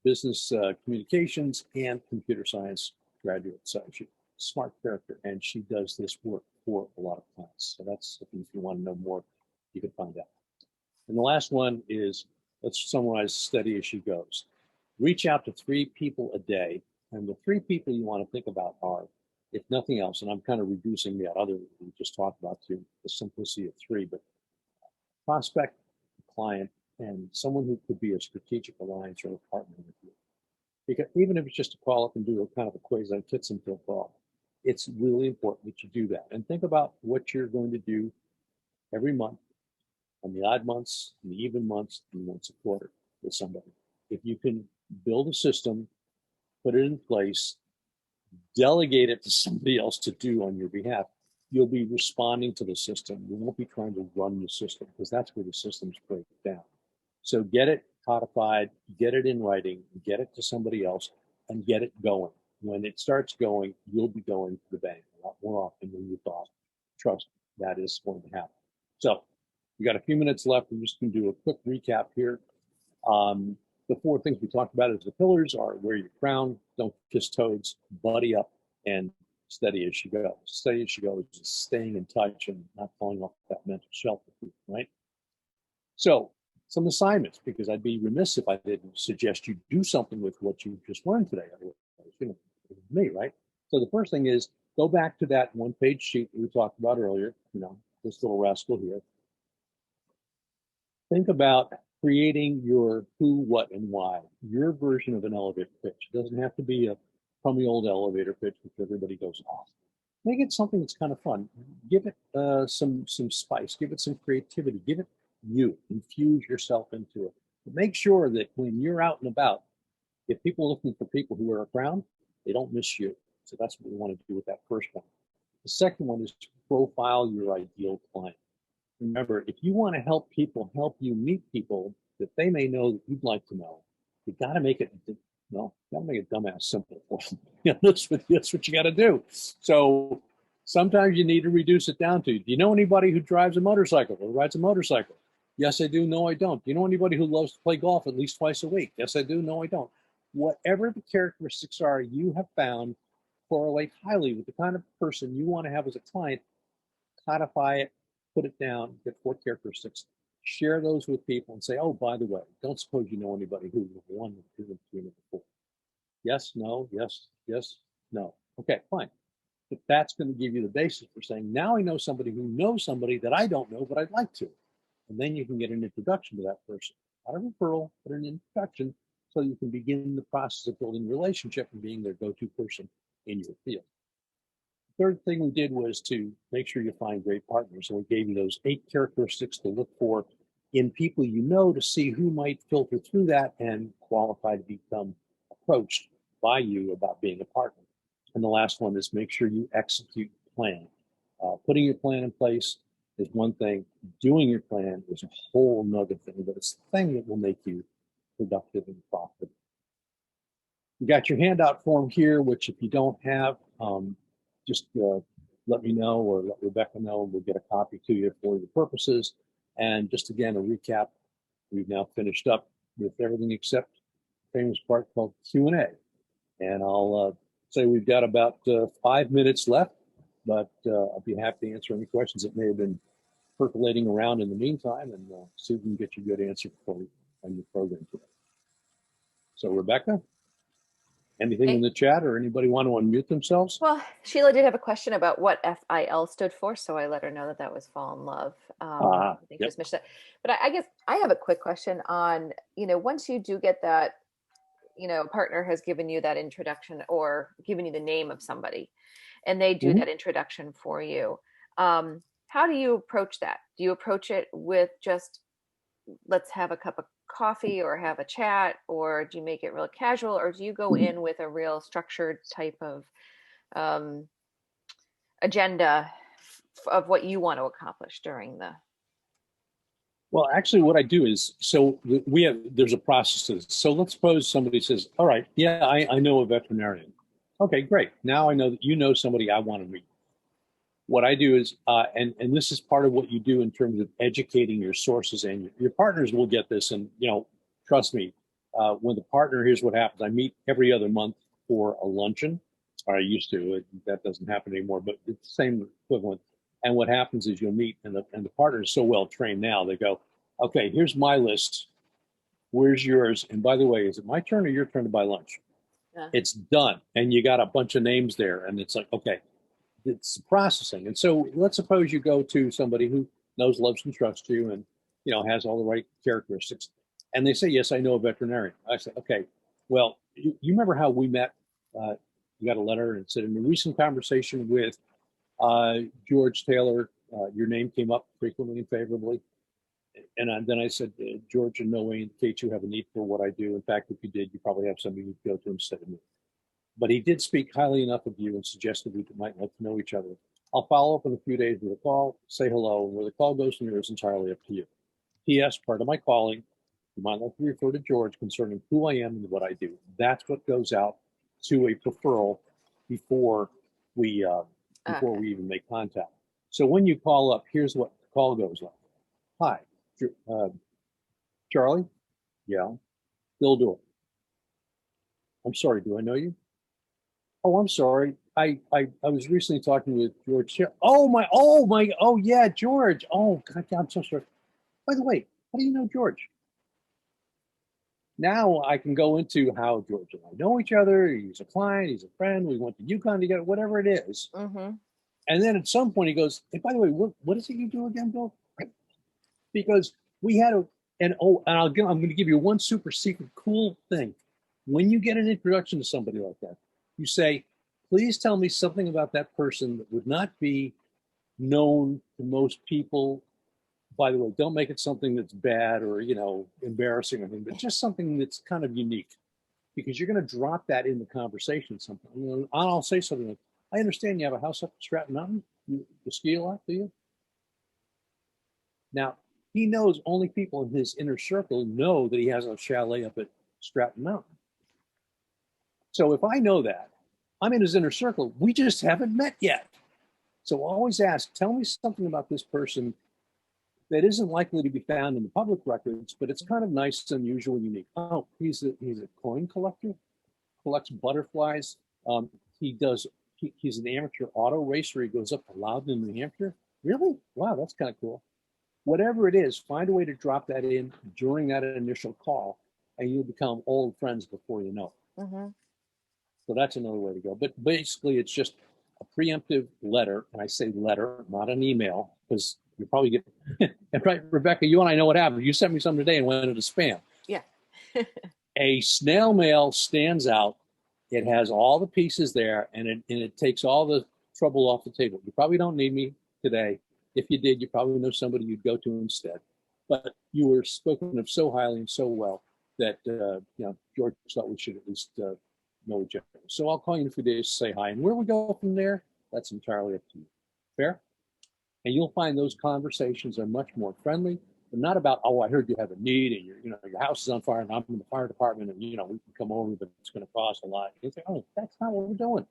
business communications and computer science graduate. So she's a smart character, and she does this work for a lot of clients. So that's, if you want to know more, you can find out. And the last one is, let's summarize steady as she goes. Reach out to 3 people a day. And the 3 people you want to think about are, if nothing else, and I'm kind of reducing that other we just talked about to the simplicity of 3, but prospect, client, and someone who could be a strategic alliance or a partner with you. Because even if it's just to call up and do a kind of a quasi-Kitson call, it's really important that you do that. And think about what you're going to do every month, on the odd months, and the even months, and once a quarter with somebody. If you can build a system, put it in place, delegate it to somebody else to do on your behalf, you'll be responding to the system. You won't be trying to run the system, because that's where the systems break down. So get it codified, get it in writing, get it to somebody else, and get it going. When it starts going, you'll be going to the bank a lot more often than you thought. Trust me, that is going to happen. So we got a few minutes left. We're just going to do a quick recap here. The 4 things we talked about as the pillars are: wear your crown, don't kiss toads, buddy up, and steady as she goes. Steady as she goes is staying in touch and not falling off that mental shelf, right? So some assignments, because I'd be remiss if I didn't suggest you do something with what you just learned today. Me, right? So the first thing is, go back to that 1-page sheet that we talked about earlier, this little rascal here. Think about creating your who, what, and why, your version of an elevator pitch. It doesn't have to be a crummy old elevator pitch, which everybody goes off. Make it something that's kind of fun. Give it some spice, give it some creativity, give it you, infuse yourself into it. But make sure that when you're out and about, if people are looking for people who wear a crown, they don't miss you. So that's what we want to do with that first one. The second one is to profile your ideal client. Remember, if you want to help people help you meet people that they may know that you'd like to know, you got to make it, dumbass simple for them. That's what you got to do. So sometimes you need to reduce it down to, do you know anybody who drives a motorcycle or rides a motorcycle? Yes, I do. No, I don't. Do you know anybody who loves to play golf at least twice a week? Yes, I do. No, I don't. Whatever the characteristics are you have found correlate highly with the kind of person you want to have as a client, codify it, put it down, get 4 characteristics, share those with people and say, oh, by the way, don't suppose you know anybody who number 1, number 2, number 3, number 4. Yes, no, yes, yes, no. Okay, fine. But that's going to give you the basis for saying, now I know somebody who knows somebody that I don't know, but I'd like to. And then you can get an introduction to that person. Not a referral, but an introduction, so you can begin the process of building a relationship and being their go-to person in your field. Third thing we did was to make sure you find great partners. So we gave you those 8 characteristics to look for in people you know to see who might filter through that and qualify to become approached by you about being a partner. And the last one is make sure you execute the plan. Putting your plan in place is one thing. Doing your plan is a whole nother thing, but it's the thing that will make you productive and profitable. You got your handout form here, which if you don't have, just let me know or let Rebecca know, and we'll get a copy to you for your purposes. And just again, a recap, we've now finished up with everything except the famous part called Q&A. And I'll say we've got about 5 minutes left, but I'll be happy to answer any questions that may have been percolating around in the meantime, and see if we can get you a good answer before we end the program today. So Rebecca, anything in the chat or anybody want to unmute themselves? Well, Sheila did have a question about what FIL stood for, so I let her know that that was fall in love. I think just mentioned that. But I guess I have a quick question on, once you do get that, a partner has given you that introduction or given you the name of somebody, and they do that introduction for you. How do you approach that? Do you approach it with just, let's have a cup of coffee or have a chat, or do you make it real casual, or do you go in with a real structured type of agenda of what you want to accomplish during the? Well, actually what I do is, there's a process to this. So let's suppose somebody says, all right, yeah, I know a veterinarian. Okay, great. Now I know that you know somebody I want to meet. What I do is, and this is part of what you do in terms of educating your sources, and your partners will get this. And, trust me, when the partner, here's what happens. I meet every other month for a luncheon, or I used to. That doesn't happen anymore, but it's the same equivalent. And what happens is you'll meet, and the partner is so well trained now, they go, okay, here's my list. Where's yours? And by the way, is it my turn or your turn to buy lunch? It's done. And you got a bunch of names there. And it's like, okay, it's processing. And so let's suppose you go to somebody who knows, loves, and trusts you, and has all the right characteristics, and they say, yes, I know a veterinarian. I say, okay, well, you remember how we met? You got a letter and said, in a recent conversation with George Taylor, your name came up frequently and favorably. And then I said, George in no way indicates you have a need for what I do. In fact, if you did, you probably have somebody you'd go to instead of me. But he did speak highly enough of you and suggested we might like to know each other. I'll follow up in a few days with a call, say hello, and where the call goes from here is entirely up to you. P.S. Part of my calling, you might like to refer to George concerning who I am and what I do. That's what goes out to a referral before we even make contact. So when you call up, here's what the call goes like. Hi, Charlie? Yeah, Bill Doerr. I'm sorry, do I know you? Oh, I'm sorry. I was recently talking with George. Oh yeah, George. Oh God, I'm so sorry. By the way, how do you know George? Now I can go into how George and I know each other. He's a client, he's a friend. We went to UConn together, whatever it is. And then at some point he goes, hey, by the way, what is it you do again, Bill? Because we had I'm going to give you one super secret cool thing. When you get an introduction to somebody like that, you say, please tell me something about that person that would not be known to most people. By the way, don't make it something that's bad or, embarrassing or anything, but just something that's kind of unique, because you're going to drop that in the conversation at some point. I'll say something like, I understand you have a house up in Stratton Mountain. You ski a lot, do you? Now, he knows only people in his inner circle know that he has a chalet up at Stratton Mountain. So if I know that, I'm in his inner circle. We just haven't met yet. So always ask, tell me something about this person that isn't likely to be found in the public records, but it's kind of nice, unusual, unique. Oh, he's a coin collector, collects butterflies. He's an amateur auto racer. He goes up to Loudon, New Hampshire. Really? Wow, that's kind of cool. Whatever it is, find a way to drop that in during that initial call, and you'll become old friends before you know it. So that's another way to go. But basically, it's just a preemptive letter, and I say letter, not an email, because you probably get, and right, Rebecca, you and I know what happened. You sent me something today and went into spam. Yeah. A snail mail stands out. It has all the pieces there, and it takes all the trouble off the table. You probably don't need me today. If you did, you probably know somebody you'd go to instead. But you were spoken of so highly and so well that George thought we should at least know each other. So I'll call you in a few days to say hi. And where we go from there, that's entirely up to you. Fair? And you'll find those conversations are much more friendly. They're not about, oh, I heard you have a need and your house is on fire and I'm in the fire department and we can come over, but it's going to cost a lot. You say, oh, that's not what we're doing.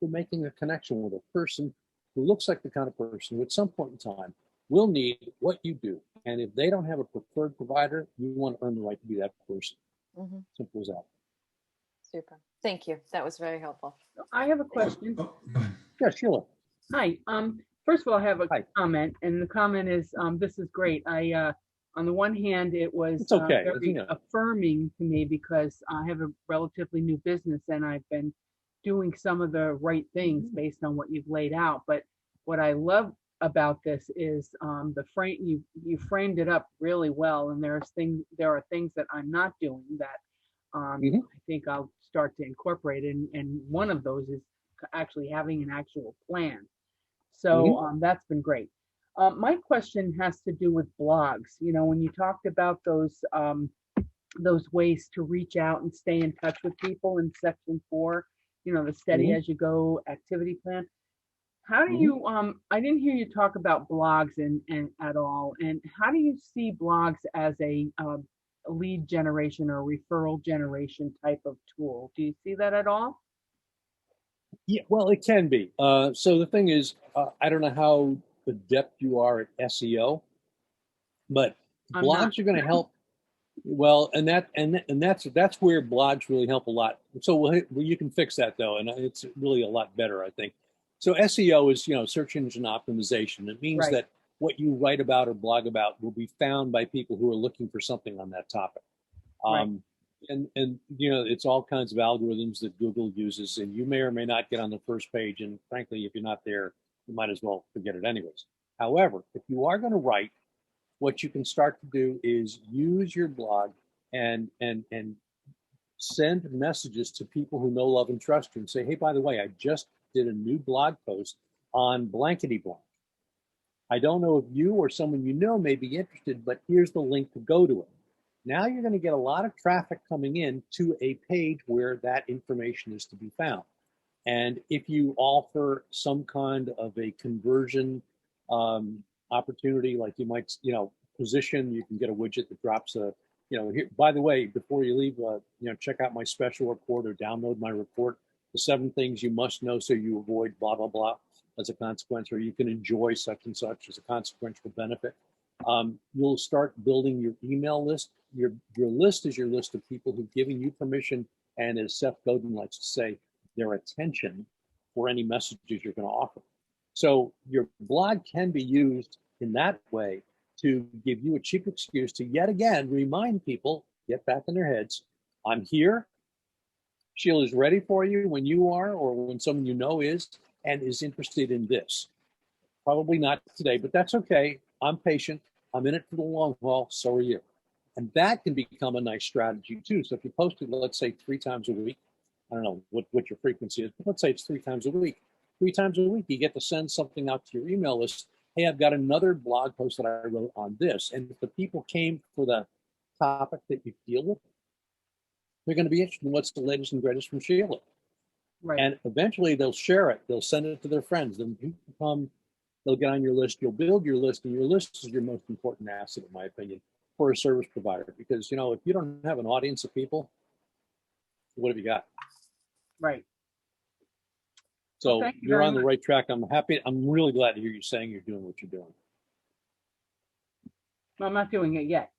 We're making a connection with a person who looks like the kind of person who at some point in time will need what you do. And if they don't have a preferred provider, you want to earn the right to be that person. Mm-hmm. Simple as that. Super. Thank you. That was very helpful. I have a question. Yeah, Sheila. Hi. First of all, I have a comment, and the comment is, this is great. On the one hand, it was very affirming to me because I have a relatively new business and I've been doing some of the right things based on what you've laid out. But what I love about this is you framed it up really well, and there are things that I'm not doing that I think I'll start to incorporate, and one of those is actually having an actual plan. So that's been great. My question has to do with blogs. When you talked about those ways to reach out and stay in touch with people in section 4, the steady as you go activity plan. How do you, I didn't hear you talk about blogs and at all. And how do you see blogs as a lead generation or referral generation type of tool? Do you see that at all? Yeah, well, it can be. So the thing is, I don't know how adept you are at SEO, but blogs are going to help. Well, and that's where blogs really help a lot. So you can fix that though, and it's really a lot better, I think. So SEO is search engine optimization. It means that what you write about or blog about will be found by people who are looking for something on that topic. And it's all kinds of algorithms that Google uses, and you may or may not get on the first page. And frankly, if you're not there, you might as well forget it anyways. However, if you are going to write, what you can start to do is use your blog and send messages to people who know, love, and trust you and say, hey, by the way, I just did a new blog post on blankety blank. I don't know if you or someone you know may be interested, but here's the link to go to it. Now you're going to get a lot of traffic coming in to a page where that information is to be found. And if you offer some kind of a conversion opportunity, like you might, position, you can get a widget that drops a, here, by the way, before you leave, check out my special report or download my report, the 7 things you must know so you avoid blah, blah, blah as a consequence, or you can enjoy such and such as a consequential benefit. You'll start building your email list. Your list is your list of people who've given you permission, and as Seth Godin likes to say, their attention for any messages you're going to offer. So your blog can be used in that way to give you a cheap excuse to yet again remind people, get back in their heads, I'm here. Sheila's ready for you when you are, or when someone you know is, and is interested in this. Probably not today, but that's okay. I'm patient. I'm in it for the long haul. So are you. And that can become a nice strategy too. So if you post it, let's say 3 times a week, I don't know what your frequency is, but let's say it's 3 times a week. 3 times a week, you get to send something out to your email list. Hey, I've got another blog post that I wrote on this. And if the people came for the topic that you deal with, they're going to be interested in what's the latest and greatest from Sheila. Right. And eventually they'll share it. They'll send it to their friends. Then people come, they'll get on your list. You'll build your list, and your list is your most important asset, in my opinion, for a service provider. Because, if you don't have an audience of people, what have you got? Right. So well, you're on the right track. I'm happy. I'm really glad to hear you saying you're doing what you're doing. Well, I'm not doing it yet.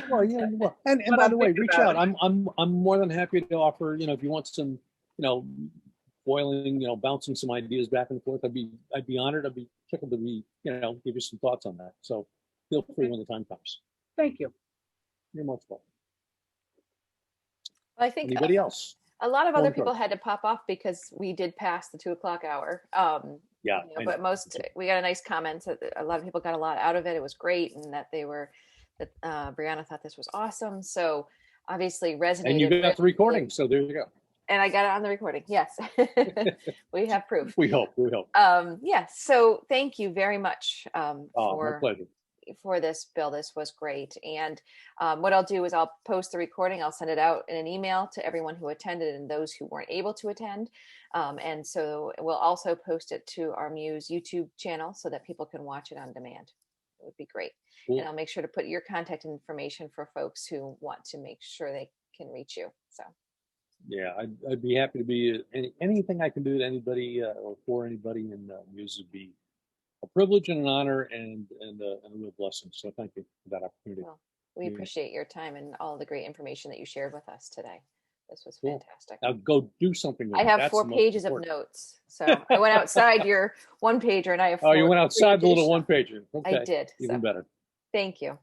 Well, yeah. Well, and by the way, reach out. I'm more than happy to offer. If you want some, boiling, bouncing some ideas back and forth, I'd be honored. I'd be tickled to be, give you some thoughts on that. So feel free when the time comes. Thank you. You're most welcome. Well, I think anybody else? A lot of other people had to pop off because we did pass the 2:00 hour. Yeah, but we got a nice comment. A lot of people got a lot out of it. It was great, and that Brianna thought this was awesome. So obviously resonated. And you got the recording, so there you go. And I got it on the recording. Yes. We have proof. We hope. Yes. So thank you very much My pleasure. for this, Bill. This was great. And what I'll do is I'll post the recording. I'll send it out in an email to everyone who attended and those who weren't able to attend. And so we'll also post it to our MEWS YouTube channel so that people can watch it on demand. It would be great. Cool. And I'll make sure to put your contact information for folks who want to make sure they can reach you. So. Yeah, I'd be happy to be anything I can do to anybody or for anybody in MEWS would be a privilege and an honor and a real blessing. So thank you for that opportunity. Well, we appreciate your time and all the great information that you shared with us today. This was fantastic. Now go do something with I have 4 pages of notes. So I went outside your one pager and I have 4. Oh, you went outside the little one pager. Okay. I did. Even better. Thank you.